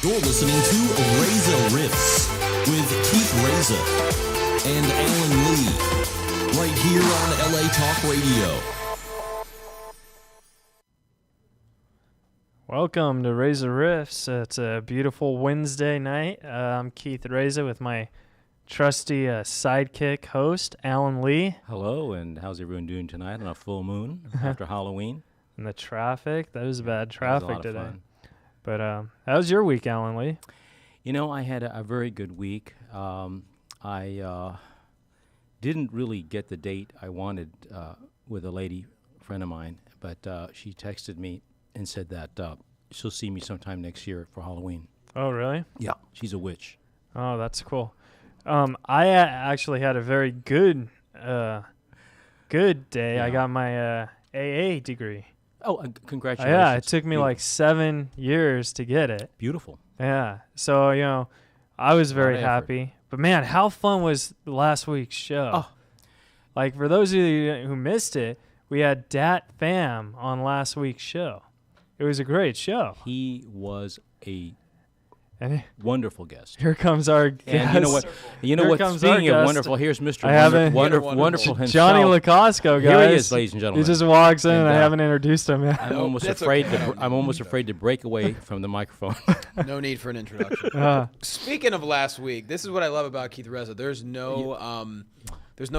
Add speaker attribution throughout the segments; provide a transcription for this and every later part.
Speaker 1: You're listening to Reza Riffs with Keith Reza and Alan Lee, right here on LA Talk Radio.
Speaker 2: Welcome to Reza Riffs. It's a beautiful Wednesday night. I'm Keith Reza with my trusty sidekick host, Alan Lee.
Speaker 3: Hello, and how's everyone doing tonight on a full moon after Halloween?
Speaker 2: And the traffic, that was bad traffic today.
Speaker 3: Fun.
Speaker 2: But how was your week, Alan Lee?
Speaker 3: You know, I had a very good week. I didn't really get the date I wanted with a lady friend of mine, but she texted me and said that she'll see me sometime next year for Halloween.
Speaker 2: Oh, really?
Speaker 3: Yeah, she's a witch.
Speaker 2: Oh, that's cool. I actually had a very good day.
Speaker 3: Yeah.
Speaker 2: I got my AA degree.
Speaker 3: Oh, congratulations.
Speaker 2: Yeah, it took me like 7 years to get it.
Speaker 3: Beautiful.
Speaker 2: Yeah. So, I was very
Speaker 3: A lot of effort.
Speaker 2: happy. But, man, how fun was last week's show?
Speaker 3: Oh.
Speaker 2: Like, for those of you who missed it, we had Dat Fam on last week's show. It was a great show.
Speaker 3: He was a
Speaker 2: And
Speaker 3: wonderful guest.
Speaker 2: here comes our guest.
Speaker 3: And you know what?
Speaker 2: Here comes our
Speaker 3: Speaking of
Speaker 2: guest.
Speaker 3: wonderful, here's Mr.
Speaker 2: I haven't-
Speaker 3: Wonderful himself.
Speaker 2: Johnny Lacosco, guys.
Speaker 3: Here he is, ladies and
Speaker 2: He
Speaker 3: gentlemen.
Speaker 2: just walks in,
Speaker 3: And,
Speaker 2: and I haven't introduced him yet.
Speaker 3: I'm almost
Speaker 4: that's
Speaker 3: afraid.
Speaker 4: okay.
Speaker 3: I'm almost afraid to break away from the microphone.
Speaker 4: No need for an introduction.
Speaker 2: Uh,
Speaker 4: Speaking of last week, this is what I love about Keith Reza. There's no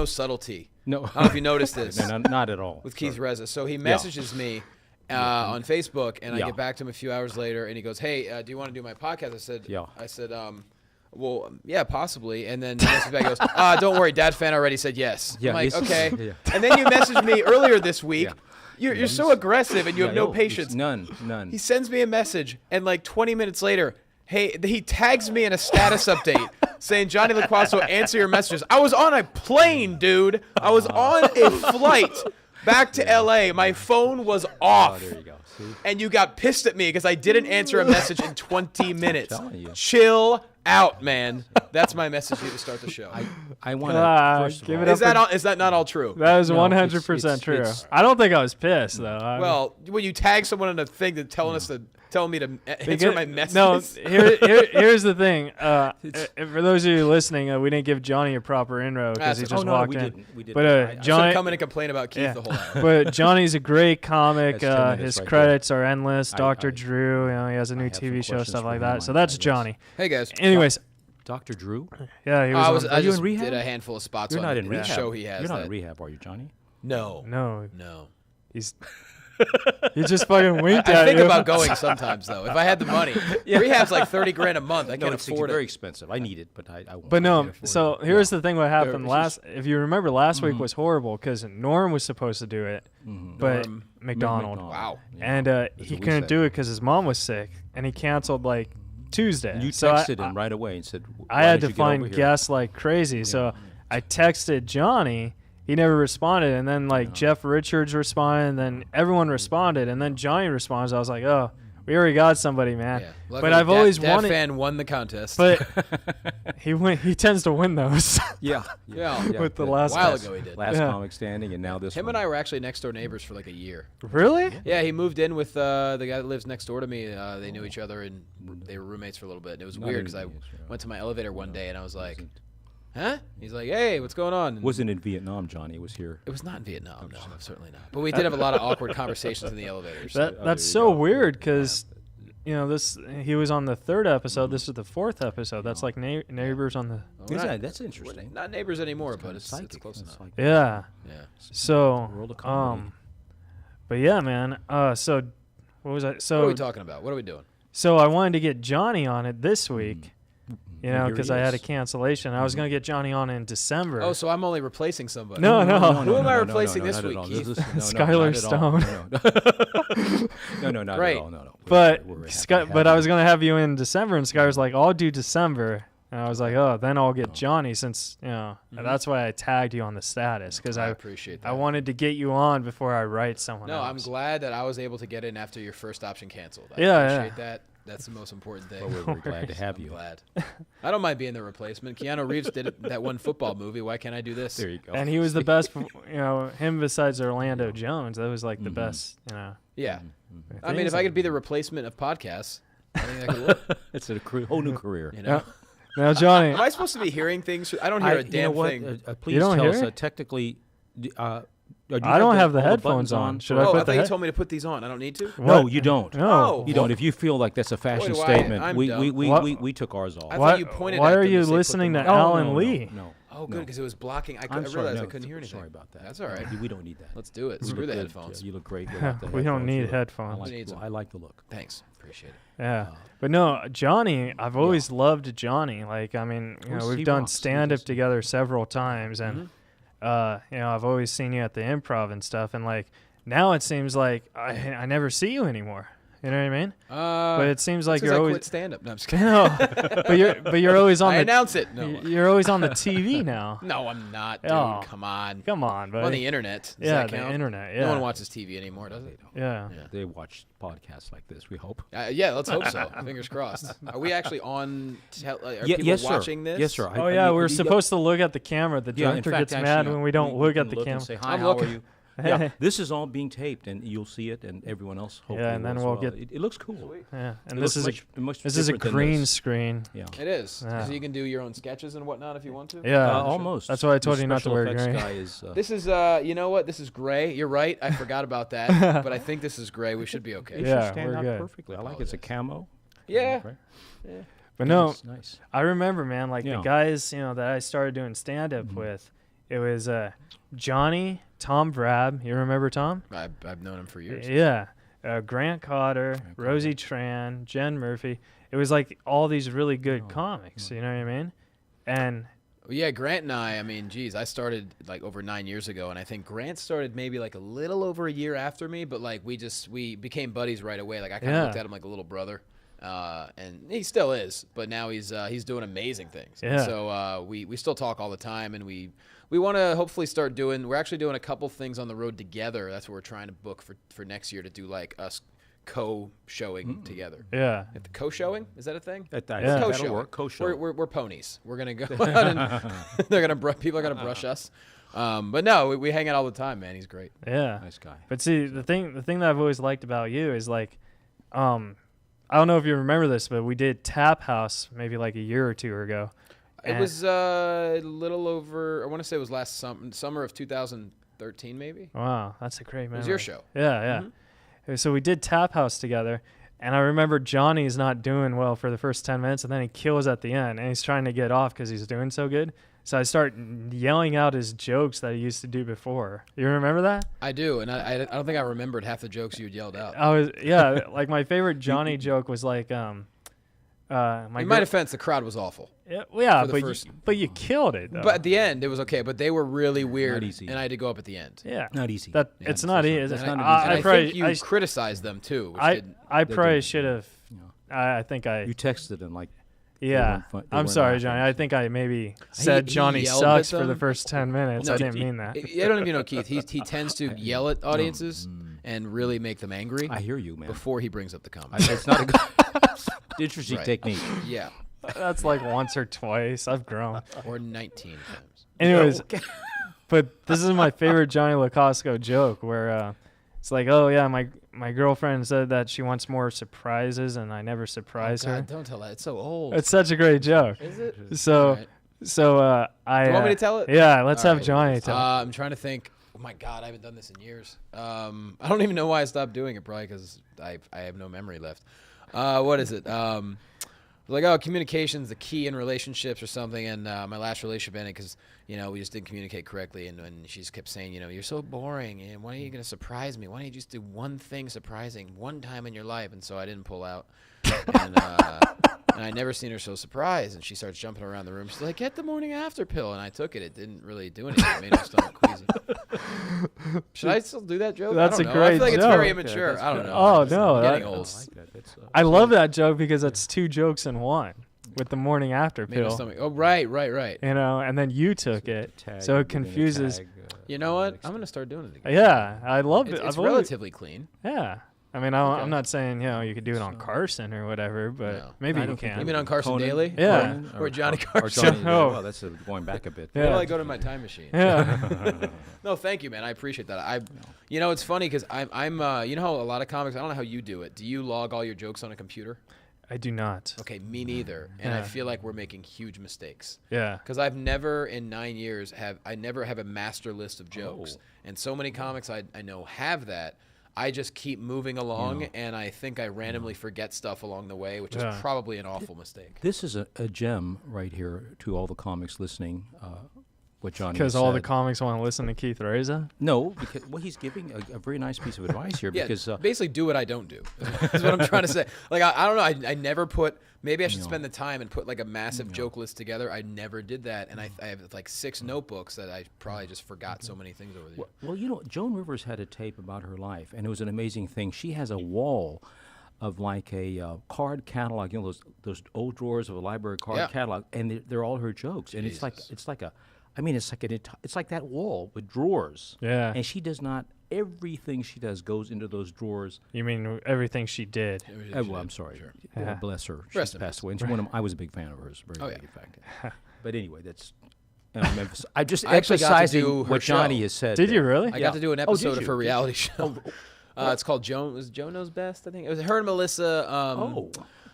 Speaker 4: subtlety.
Speaker 3: No,
Speaker 4: I don't know if you noticed this
Speaker 3: no, not at all.
Speaker 4: with Keith Reza. So he messages me on Facebook, and I
Speaker 3: Yeah.
Speaker 4: get back to him a few hours later, and he goes, "Hey, do you want to do my podcast?" I said, well, yeah, possibly. And then he messaged back, goes, "Don't worry, Dad Fan already said yes."
Speaker 3: Yeah,
Speaker 4: I'm like,
Speaker 3: this is-
Speaker 4: okay.
Speaker 3: yeah.
Speaker 4: And then you messaged me earlier this week.
Speaker 3: Yeah.
Speaker 4: You're so aggressive, and you have no patience.
Speaker 3: None.
Speaker 4: He sends me a message, and like 20 minutes later, he tags me in a status update saying, "Johnny Laquasso, answer your messages." I was on a plane, dude. I was on a flight back to LA. My phone was off.
Speaker 3: There you go. See?
Speaker 4: And you got pissed at me because I didn't answer a message in 20 minutes.
Speaker 3: telling you.
Speaker 4: Chill out, man. That's my message to you to start the show.
Speaker 3: I want to first of
Speaker 2: give
Speaker 3: all,
Speaker 2: it up
Speaker 4: Is that not all true?
Speaker 2: That is
Speaker 3: No,
Speaker 2: 100% true.
Speaker 3: it's-
Speaker 2: I don't think I was pissed, though.
Speaker 4: Well, when you tag someone in a thing that's telling me to answer my messages.
Speaker 2: No, here's the thing. For those of you listening, we didn't give Johnny a proper intro because he
Speaker 4: That's-
Speaker 2: just
Speaker 3: oh, no,
Speaker 2: walked
Speaker 3: we
Speaker 2: in.
Speaker 3: didn't. We didn't.
Speaker 2: But
Speaker 3: I-
Speaker 4: So
Speaker 2: Johnny,
Speaker 4: come in and complain about Keith
Speaker 2: yeah.
Speaker 4: the whole hour.
Speaker 2: but Johnny's a great comic.
Speaker 3: That's 10 minutes
Speaker 2: His
Speaker 3: right
Speaker 2: credits are endless.
Speaker 3: I-
Speaker 2: Dr.
Speaker 3: I-
Speaker 2: Drew, he has a new
Speaker 3: have some
Speaker 2: TV show,
Speaker 3: questions
Speaker 2: stuff
Speaker 3: for
Speaker 2: like
Speaker 3: him
Speaker 2: that.
Speaker 3: on
Speaker 2: So
Speaker 3: that,
Speaker 2: that's
Speaker 3: I guess.
Speaker 2: Johnny.
Speaker 4: Hey guys.
Speaker 2: Anyways,
Speaker 3: Dr. Drew,
Speaker 2: yeah, he was.
Speaker 4: I
Speaker 3: you
Speaker 4: just
Speaker 3: in rehab?
Speaker 4: did a handful of spots
Speaker 3: you're
Speaker 4: on
Speaker 3: not in
Speaker 4: the
Speaker 3: rehab.
Speaker 4: show he has.
Speaker 3: You're not
Speaker 4: that-
Speaker 3: in rehab, are you, Johnny?
Speaker 4: No.
Speaker 2: No,
Speaker 4: No.
Speaker 2: he's. He just fucking winked
Speaker 4: I
Speaker 2: at
Speaker 4: think
Speaker 2: you.
Speaker 4: about going sometimes though. If I had the money, rehab's like $30,000 a month. I
Speaker 3: No,
Speaker 4: can't
Speaker 3: it's
Speaker 4: afford
Speaker 3: very
Speaker 4: it.
Speaker 3: expensive. I need it, but I won't.
Speaker 2: But
Speaker 3: I
Speaker 2: no,
Speaker 3: can't afford
Speaker 2: so
Speaker 3: it.
Speaker 2: here's the thing. What happened
Speaker 4: it's
Speaker 2: last? If you remember, last
Speaker 3: Mm-hmm.
Speaker 2: week was horrible because Norm was supposed to do it, but
Speaker 4: Norm
Speaker 2: McDonald.
Speaker 4: Wow.
Speaker 3: Yeah.
Speaker 2: And
Speaker 3: That's
Speaker 2: he
Speaker 3: what we
Speaker 2: couldn't
Speaker 3: said.
Speaker 2: do it because his mom was sick, and he canceled like Tuesday.
Speaker 3: And you
Speaker 2: So
Speaker 3: texted him right away and said,
Speaker 2: I
Speaker 3: "Why
Speaker 2: had
Speaker 3: did
Speaker 2: to
Speaker 3: you get over
Speaker 2: find
Speaker 3: here?"
Speaker 2: guests like crazy. So I texted Johnny. He never responded, and then like Jeff Richards responded, and then everyone responded, and then Johnny responds. I was like, oh, we already got somebody, man.
Speaker 4: Yeah.
Speaker 2: But
Speaker 4: Luckily,
Speaker 2: I've always
Speaker 4: that
Speaker 2: wanted.
Speaker 4: fan won the contest.
Speaker 2: But he tends to win those.
Speaker 3: Yeah.
Speaker 4: Yeah.
Speaker 2: With the
Speaker 4: a
Speaker 2: last
Speaker 4: while
Speaker 2: guy.
Speaker 4: ago he did.
Speaker 3: Last
Speaker 2: Yeah.
Speaker 3: comic standing, and now this
Speaker 4: Him
Speaker 3: one.
Speaker 4: and I were actually next door neighbors for like a year.
Speaker 2: Really?
Speaker 4: Yeah, he moved in with the guy that lives next door to me. They knew each other and they were roommates for a little bit. And it was weird because I went to my elevator one day and I was like, "Huh?" He's like, "Hey, what's going on?" And
Speaker 3: Wasn't in Vietnam, Johnny. It was here.
Speaker 4: it was not in Vietnam. No, certainly not. But we did have a lot of awkward conversations in the elevators.
Speaker 2: That's
Speaker 3: there you
Speaker 2: so
Speaker 3: go.
Speaker 2: weird because, he was on the 3rd episode. This is the 4th episode. That's like neighbors on the.
Speaker 4: We're not-
Speaker 3: That's interesting.
Speaker 4: Not neighbors anymore, but it's
Speaker 3: Psychic.
Speaker 4: close
Speaker 3: It's
Speaker 4: enough.
Speaker 3: like
Speaker 2: Yeah.
Speaker 4: Yeah.
Speaker 2: So,
Speaker 3: world of comedy.
Speaker 2: but yeah, man. So, what was I?
Speaker 4: What are
Speaker 2: So,
Speaker 4: we talking about? What are we doing?
Speaker 2: so I wanted to get Johnny on it this week.
Speaker 3: Well, here
Speaker 2: Because
Speaker 3: he
Speaker 2: I had a
Speaker 3: is.
Speaker 2: cancellation. I was gonna get Johnny on in December.
Speaker 4: Oh, so I'm only replacing somebody.
Speaker 2: No, no.
Speaker 4: Who am I replacing this week, Keith?
Speaker 2: Skylar Stone.
Speaker 3: No, not
Speaker 4: Great.
Speaker 3: at all. No.
Speaker 2: But
Speaker 3: We're happy to
Speaker 2: Sky,
Speaker 3: have
Speaker 2: but I
Speaker 3: you.
Speaker 2: was gonna have you in December, and Sky was like, "I'll do December," and I was like, "Oh, then I'll get Johnny," since that's why I tagged you on the status because
Speaker 4: I
Speaker 2: I
Speaker 4: appreciate that.
Speaker 2: I wanted to get you on before I write someone
Speaker 4: No, I'm
Speaker 2: else.
Speaker 4: glad that I was able to get in after your first option canceled. I
Speaker 2: Yeah,
Speaker 4: appreciate
Speaker 2: yeah.
Speaker 4: that. That's the most important thing.
Speaker 3: Well, we're very glad to have
Speaker 4: I'm
Speaker 3: you.
Speaker 4: glad. I don't mind being the replacement. Keanu Reeves did that one football movie. Why can't I do this?
Speaker 3: There you go.
Speaker 2: And he was the best, him besides Orlando Jones. That was like the best,
Speaker 4: Yeah.
Speaker 3: Mm-hmm.
Speaker 4: I mean, if I could be the replacement of podcasts, I think that could work.
Speaker 3: It's a whole new career.
Speaker 4: You know?
Speaker 2: Now, Johnny,
Speaker 4: Am I supposed to be hearing things? I don't hear a
Speaker 3: you
Speaker 4: damn
Speaker 3: know what?
Speaker 4: thing.
Speaker 3: Please
Speaker 2: don't
Speaker 3: tell
Speaker 2: hear
Speaker 3: us.
Speaker 2: it?
Speaker 3: Technically,
Speaker 2: I don't have the
Speaker 3: all
Speaker 2: headphones
Speaker 3: buttons
Speaker 2: on. Should
Speaker 3: for-
Speaker 2: I
Speaker 4: Oh,
Speaker 2: put
Speaker 4: I
Speaker 2: the
Speaker 4: thought you
Speaker 2: head-
Speaker 4: told me to put these on. I don't need to?
Speaker 3: No,
Speaker 2: What?
Speaker 3: you don't.
Speaker 2: No.
Speaker 3: You don't. If you feel like that's a fashion
Speaker 4: do I-
Speaker 3: statement,
Speaker 4: I'm
Speaker 3: we,
Speaker 4: dumb.
Speaker 3: we, we,
Speaker 2: What?
Speaker 3: we took ours off.
Speaker 4: I
Speaker 2: Why,
Speaker 4: thought you pointed
Speaker 2: why
Speaker 4: at
Speaker 2: are
Speaker 4: them
Speaker 2: you
Speaker 4: to say put
Speaker 2: listening to
Speaker 4: them on.
Speaker 2: Alan Lee?
Speaker 3: No.
Speaker 4: Oh, good, because it was blocking. I
Speaker 3: I'm
Speaker 4: realized
Speaker 3: sorry.
Speaker 4: I couldn't hear anything.
Speaker 3: Sorry about that.
Speaker 4: That's all right.
Speaker 3: We don't need that.
Speaker 4: Let's do it.
Speaker 3: You
Speaker 4: Screw
Speaker 3: look
Speaker 4: the
Speaker 3: good.
Speaker 4: headphones.
Speaker 3: You look great without the
Speaker 2: We don't
Speaker 3: headphones.
Speaker 2: need
Speaker 3: You look-
Speaker 2: headphones.
Speaker 4: Who needs them?
Speaker 3: I like the look.
Speaker 4: Thanks. Appreciate it.
Speaker 2: Yeah. But no, Johnny, I've always loved Johnny. Like, I mean,
Speaker 3: He
Speaker 2: we've done
Speaker 3: rocks. He
Speaker 2: stand-up
Speaker 3: just-
Speaker 2: together several times, and I've always seen you at the Improv and stuff, and like now it seems like I never see you anymore. You know what I mean? But it seems like you're
Speaker 4: I
Speaker 2: always
Speaker 4: quit stand-up. No, I'm just kidding.
Speaker 2: no, but you're always on
Speaker 4: I
Speaker 2: the
Speaker 4: announce it. No.
Speaker 2: you're always on the TV now.
Speaker 4: No, I'm not, dude.
Speaker 2: Oh.
Speaker 4: Come on.
Speaker 2: Come on,
Speaker 4: I'm on
Speaker 2: buddy.
Speaker 4: the internet. Does
Speaker 2: Yeah,
Speaker 4: that
Speaker 2: the
Speaker 4: count?
Speaker 2: internet. Yeah,
Speaker 4: No one watches TV anymore, does it?
Speaker 2: Yeah.
Speaker 3: They watch podcasts like this, we hope.
Speaker 4: Yeah, let's hope so. Fingers crossed. Are we actually on? Are people
Speaker 3: yes,
Speaker 4: watching
Speaker 3: sir.
Speaker 4: this?
Speaker 3: Yes, sir.
Speaker 2: Oh yeah, we're supposed to look at the camera. The
Speaker 3: Yeah, in
Speaker 2: director
Speaker 3: fact,
Speaker 2: gets
Speaker 3: actually,
Speaker 2: mad when we don't look
Speaker 3: can
Speaker 2: at the
Speaker 3: look
Speaker 2: camera.
Speaker 3: and say, hi,
Speaker 4: I'm
Speaker 3: how are
Speaker 4: looking.
Speaker 3: you? Yeah, this is all being taped, and you'll see it, and everyone else hopefully
Speaker 2: and then
Speaker 3: will as
Speaker 2: we'll
Speaker 3: well.
Speaker 2: get-
Speaker 3: It looks cool.
Speaker 2: Yeah, and
Speaker 3: It
Speaker 2: this
Speaker 3: looks
Speaker 2: is
Speaker 3: much
Speaker 2: this is a
Speaker 3: different than
Speaker 2: green
Speaker 3: this.
Speaker 2: screen.
Speaker 3: Yeah.
Speaker 4: It is.
Speaker 2: Yeah.
Speaker 4: So you can do your own sketches and whatnot if you want to.
Speaker 2: Yeah,
Speaker 3: Almost.
Speaker 2: That's why I told
Speaker 3: The
Speaker 2: you not to
Speaker 3: special
Speaker 2: wear
Speaker 3: effects
Speaker 2: green.
Speaker 3: guy is,
Speaker 4: This is, you know what? This is gray. You're right. I forgot about that. But I think this is gray. We should be okay.
Speaker 3: it
Speaker 2: Yeah,
Speaker 3: should stand
Speaker 2: we're
Speaker 3: out
Speaker 2: good.
Speaker 3: perfectly. I like it's a camo.
Speaker 4: Yeah.
Speaker 3: Right?
Speaker 2: But no,
Speaker 3: It's nice.
Speaker 2: I remember, man, like
Speaker 3: Yeah.
Speaker 2: the guys, that I started doing stand up with, it was Johnny, Tom Vrab. You remember Tom?
Speaker 4: I've known him for years.
Speaker 2: Yeah. Grant Cotter, Rosie Tran, Jen Murphy. It was like all these really good comics, you know what I mean? And
Speaker 4: Well, yeah, Grant and I mean, geez, I started like over 9 years ago, and I think Grant started maybe like a little over a year after me, but like we became buddies right away. Like I kind of
Speaker 2: Yeah.
Speaker 4: looked at him like a little brother, and he still is, but now he's doing amazing things.
Speaker 2: Yeah.
Speaker 4: So we still talk all the time, and we want to hopefully start doing. We're actually doing a couple things on the road together. That's what we're trying to book for next year to do, like us co-showing together.
Speaker 2: yeah.
Speaker 4: Co-showing, is that a thing?
Speaker 2: Yeah.
Speaker 3: That'll
Speaker 4: Co-showing.
Speaker 3: work. Co-show.
Speaker 4: We're ponies. We're gonna go out and people are gonna brush us. But no, we hang out all the time, man. He's great.
Speaker 2: Yeah.
Speaker 3: Nice guy.
Speaker 2: But see, the thing that I've always liked about you is like, I don't know if you remember this, but we did Tap House maybe like a year or two ago.
Speaker 4: It
Speaker 2: And-
Speaker 4: was a little over. I want to say it was last summer of 2013, maybe.
Speaker 2: Wow, that's a great memory.
Speaker 4: It was your show.
Speaker 2: Yeah, yeah. So we did Tap House together, and I remember Johnny's not doing well for the first 10 minutes, and then he kills at the end, and he's trying to get off because he's doing so good. So I start yelling out his jokes that he used to do before. You remember that?
Speaker 4: I do, and I don't think I remembered half the jokes you had yelled out.
Speaker 2: Like my favorite Johnny joke was like,
Speaker 4: In my defense, the crowd was awful.
Speaker 2: yeah,
Speaker 4: for the
Speaker 2: but
Speaker 4: first-
Speaker 2: you killed it though.
Speaker 4: But at the end, it was okay. But they were really weird,
Speaker 3: easy.
Speaker 4: and I had to go up at the end.
Speaker 2: yeah,
Speaker 3: Not easy.
Speaker 2: that
Speaker 3: Yeah,
Speaker 2: it's not easy.
Speaker 3: It's
Speaker 2: It's
Speaker 3: not
Speaker 2: not.
Speaker 3: easy.
Speaker 4: And
Speaker 2: I
Speaker 4: I
Speaker 2: probably
Speaker 4: think you criticized them too. Which
Speaker 2: I
Speaker 4: didn't,
Speaker 2: probably
Speaker 3: didn't-
Speaker 2: should have. I think I.
Speaker 3: You texted him like,
Speaker 2: Yeah,
Speaker 3: weren't fun- they
Speaker 2: I'm
Speaker 3: weren't
Speaker 2: sorry,
Speaker 3: laughing.
Speaker 2: Johnny. I think I maybe said
Speaker 4: he
Speaker 2: Johnny
Speaker 4: yelled at
Speaker 2: sucks for the
Speaker 4: them?
Speaker 2: first 10 minutes.
Speaker 4: No,
Speaker 2: I didn't
Speaker 3: he-
Speaker 2: mean that.
Speaker 4: I don't even know Keith. He tends to yell at audiences and really make them angry
Speaker 3: I hear you, man.
Speaker 4: before he brings up the comedy.
Speaker 3: It's not a good, interesting
Speaker 4: Right.
Speaker 3: technique.
Speaker 4: Yeah,
Speaker 2: That's like once or twice. I've grown.
Speaker 4: or 19 times.
Speaker 2: Anyways, but this is my favorite Johnny Lacosco joke where it's like, oh yeah, my girlfriend said that she wants more surprises and I never surprise her.
Speaker 4: God, don't tell that. It's so old.
Speaker 2: It's such a great joke.
Speaker 4: Is it?
Speaker 2: So,
Speaker 4: All right.
Speaker 2: I.
Speaker 4: You want me to tell it?
Speaker 2: Yeah, let's
Speaker 4: All
Speaker 2: have
Speaker 4: right.
Speaker 2: Johnny tell.
Speaker 4: I'm trying to think. Oh my God, I haven't done this in years. I don't even know why I stopped doing it. Probably because I have no memory left. What is it? Like, oh, communication's the key in relationships or something. And my last relationship ended because, we just didn't communicate correctly. And she just kept saying, you're so boring. And when are you going to surprise me? Why don't you just do one thing surprising one time in your life? And so I didn't pull out. And I never seen her so surprised. And she starts jumping around the room. She's like, get the morning after pill. And I took it. It didn't really do anything. It made her stomach queasy. Should I still do that joke?
Speaker 2: That's
Speaker 4: I don't
Speaker 2: a
Speaker 4: know. I
Speaker 2: great
Speaker 4: feel like it's
Speaker 2: joke.
Speaker 4: very
Speaker 2: Okay,
Speaker 4: immature.
Speaker 3: that's
Speaker 4: I don't
Speaker 3: good.
Speaker 4: know.
Speaker 2: Oh,
Speaker 4: I'm
Speaker 2: no,
Speaker 4: getting
Speaker 2: that-
Speaker 4: old.
Speaker 3: I like that. That's,
Speaker 2: I love that joke because it's two jokes in one with the morning after
Speaker 4: Made my
Speaker 2: pill.
Speaker 4: stomach. Oh, right.
Speaker 2: And then you took it,
Speaker 3: tag
Speaker 2: so it
Speaker 3: within a
Speaker 2: confuses.
Speaker 3: tag,
Speaker 4: You know what? I'm gonna start doing it again.
Speaker 2: Yeah, I love it.
Speaker 4: It's
Speaker 2: I've always-
Speaker 4: relatively clean.
Speaker 2: Yeah. I mean, I'm not saying, you could do it on Carson or whatever, but
Speaker 4: No.
Speaker 2: maybe
Speaker 3: I
Speaker 2: you
Speaker 3: don't think
Speaker 2: can.
Speaker 4: You mean on Carson
Speaker 3: Conan?
Speaker 4: Daly?
Speaker 2: Yeah.
Speaker 3: Conan?
Speaker 4: Or Johnny
Speaker 3: Or
Speaker 4: Carson.
Speaker 3: Johnny,
Speaker 2: Oh.
Speaker 3: well, that's going back a bit.
Speaker 2: Yeah.
Speaker 4: Wait till I go to my time machine.
Speaker 2: Yeah.
Speaker 4: No, thank you, man. I appreciate that. It's funny because I'm you know how a lot of comics. I don't know how you do it. Do you log all your jokes on a computer?
Speaker 2: I do not.
Speaker 4: Okay, me neither. And I
Speaker 2: Yeah.
Speaker 4: feel like we're making huge mistakes.
Speaker 2: Yeah.
Speaker 4: Because I've never in 9 years I never have a master list of jokes. And so many comics I know have that. I just keep moving along, and I think I randomly forget stuff along the way, which is probably an awful mistake.
Speaker 3: This is a gem right here to all the comics listening. What Johnny
Speaker 2: Because all the
Speaker 3: said.
Speaker 2: comics want to listen to Keith Reza.
Speaker 3: No, because he's giving a very nice piece of advice here.
Speaker 4: Yeah,
Speaker 3: Because
Speaker 4: basically do what I don't do. Is what I'm trying to say. Like I don't know. I never put. Maybe I should spend the time and put like a massive joke list together. I never did that, and I have like 6 notebooks that I probably just forgot so many things over the years.
Speaker 3: well, you know, Joan Rivers had a tape about her life, and it was an amazing thing. She has a wall of like a card catalog, you know, those old drawers of a library card catalog, and they're all her jokes, and it's like a. I mean, it's like that wall with drawers.
Speaker 2: Yeah.
Speaker 3: And she does not. Everything she does goes into those drawers.
Speaker 2: You mean everything she did?
Speaker 3: Well, I'm sorry. Bless her. She
Speaker 4: Rest in
Speaker 3: passed
Speaker 4: peace.
Speaker 3: away. And I was a big fan of hers. Very big, in fact. But anyway, that's. I'm just
Speaker 4: I actually got to
Speaker 3: emphasizing
Speaker 4: do her
Speaker 3: what Johnny
Speaker 4: show.
Speaker 3: has said.
Speaker 2: Did you
Speaker 3: there.
Speaker 2: really?
Speaker 4: I got to do an
Speaker 3: Oh, did
Speaker 4: episode of
Speaker 3: you?
Speaker 4: her reality show. It's called Joan. Was Joan Knows Best? I think it was her and Melissa.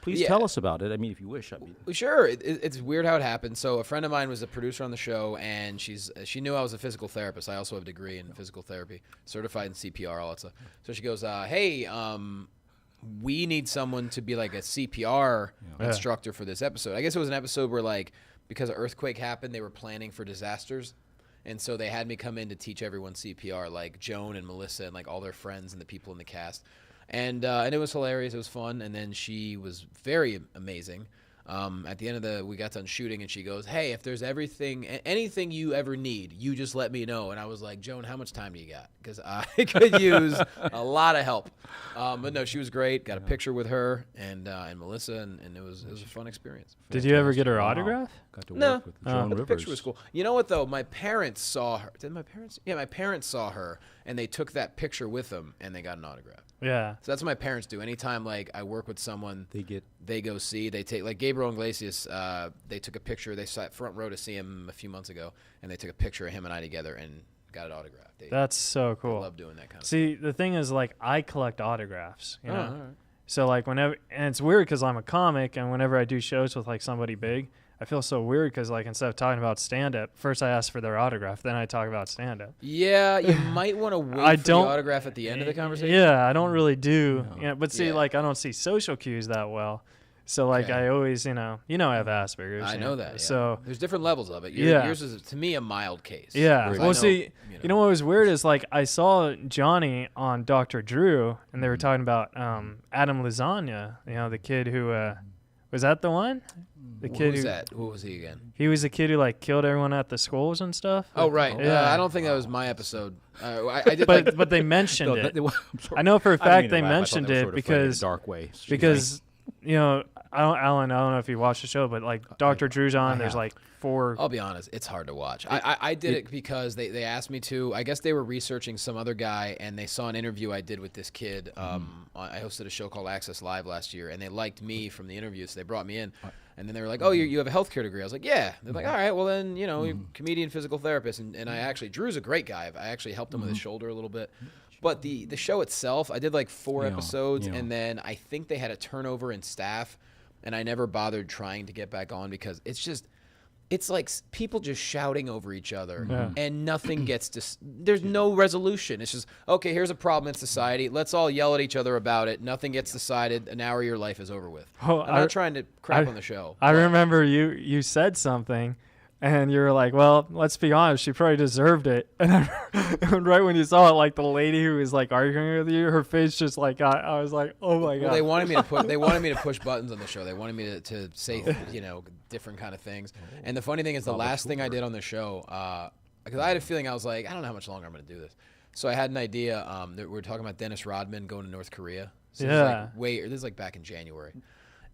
Speaker 3: Please
Speaker 4: yeah.
Speaker 3: tell us about it. I mean, if you wish. I mean,
Speaker 4: Sure. It's weird how it happened. So a friend of mine was a producer on the show, and she knew I was a physical therapist. I also have a degree in physical therapy, certified in CPR, all that stuff. So she goes, hey, we need someone to be like a CPR instructor for this episode. I guess it was an episode where, like, because an earthquake happened, they were planning for disasters. And so they had me come in to teach everyone CPR, like Joan and Melissa and like all their friends and the people in the cast. And it was hilarious. It was fun. And then she was very amazing. At the end of we got done shooting, and she goes, hey, if there's anything you ever need, you just let me know. And I was like, Joan, how much time do you got? Because I could use a lot of help. But no, she was great. Got a picture with her and Melissa, and it was a fun experience.
Speaker 2: Did you ever get her
Speaker 3: wow.
Speaker 2: autograph?
Speaker 3: Got to
Speaker 4: No,
Speaker 3: work with Joan
Speaker 4: but the
Speaker 3: Rivers.
Speaker 4: picture was cool. You know what though? My parents saw her. Did my parents? Yeah, my parents saw her, and they took that picture with them, and they got an autograph.
Speaker 2: Yeah.
Speaker 4: So that's what my parents do. Anytime like I work with someone, they go see. They take like Gabriel Iglesias. They took a picture. They sat front row to see him a few months ago, and they took a picture of him and I together and got it autographed.
Speaker 2: That's so
Speaker 4: They
Speaker 2: cool.
Speaker 4: love doing that kind of.
Speaker 2: See, the thing is, like, I collect autographs, you know.
Speaker 4: all right.
Speaker 2: So, like, whenever, and it's weird because I'm a comic, and whenever I do shows with, like, somebody big, I feel so weird because, like, instead of talking about stand-up, first I ask for their autograph, then I talk about stand-up.
Speaker 4: Yeah, you might want to wait for the autograph at the end of the conversation.
Speaker 2: Yeah, I don't really do.
Speaker 3: No.
Speaker 2: You know, but see,
Speaker 4: Yeah.
Speaker 2: like, I don't see social cues that well. So, like,
Speaker 4: Okay.
Speaker 2: I always, I have Asperger's.
Speaker 4: I
Speaker 2: you
Speaker 4: know that. Yeah.
Speaker 2: So,
Speaker 4: there's different levels of it.
Speaker 2: Yeah.
Speaker 4: Yours is to me a mild case.
Speaker 2: yeah.
Speaker 4: Whereas I
Speaker 2: Well,
Speaker 4: know,
Speaker 2: see, you know what was weird is, like, I saw Johnny on Dr. Drew, and they were talking about Adam Lasagna, the kid who, was that the one? The kid
Speaker 4: Who's
Speaker 2: who,
Speaker 4: that? Who was he again?
Speaker 2: he was the kid who, like, killed everyone at the schools and stuff.
Speaker 4: Oh, right.
Speaker 2: Yeah.
Speaker 4: I don't think that was my episode. I did
Speaker 2: But they mentioned it.
Speaker 3: I'm sorry.
Speaker 2: I know for a
Speaker 3: I didn't
Speaker 2: fact
Speaker 3: mean to
Speaker 2: they
Speaker 3: laugh. I thought
Speaker 2: mentioned
Speaker 3: that was
Speaker 2: it
Speaker 3: sort of funny in a
Speaker 2: because
Speaker 3: dark way.
Speaker 2: because Alan, I don't know if you watched the show, but like Dr. Drew's on, there's like 4.
Speaker 4: I'll be honest, it's hard to watch. I did it because they asked me to. I guess they were researching some other guy, and they saw an interview I did with this kid. I hosted a show called Access Live last year, and they liked me from the interview, so they brought me in. And then they were like, oh, you have a healthcare degree. I was like, yeah. They're like, all right, well then, you're a comedian, physical therapist. And I actually, Drew's a great guy. I actually helped him with his shoulder a little bit. But the show itself, I did like 4 episodes, and then I think they had a turnover in staff, and I never bothered trying to get back on because it's like people just shouting over each other, and nothing gets there's no resolution. It's just, okay, here's a problem in society. Let's all yell at each other about it. Nothing gets decided. An hour of your life is over with.
Speaker 2: Oh,
Speaker 4: I'm not trying to crap on the show.
Speaker 2: I
Speaker 4: but-
Speaker 2: remember you said something, and you were like, well, let's be honest, she probably deserved it. And right when you saw it, like the lady who was like arguing with you, her face just like I was like, oh my god.
Speaker 4: Well, they wanted me to push buttons on the show. They wanted me to say different kind of things. And the funny thing is, the last thing I did on the show, because I had a feeling, I was like, I don't know how much longer I'm going to do this. So I had an idea. We were talking about Dennis Rodman going to North Korea. So
Speaker 2: Yeah.
Speaker 4: this is like back in January,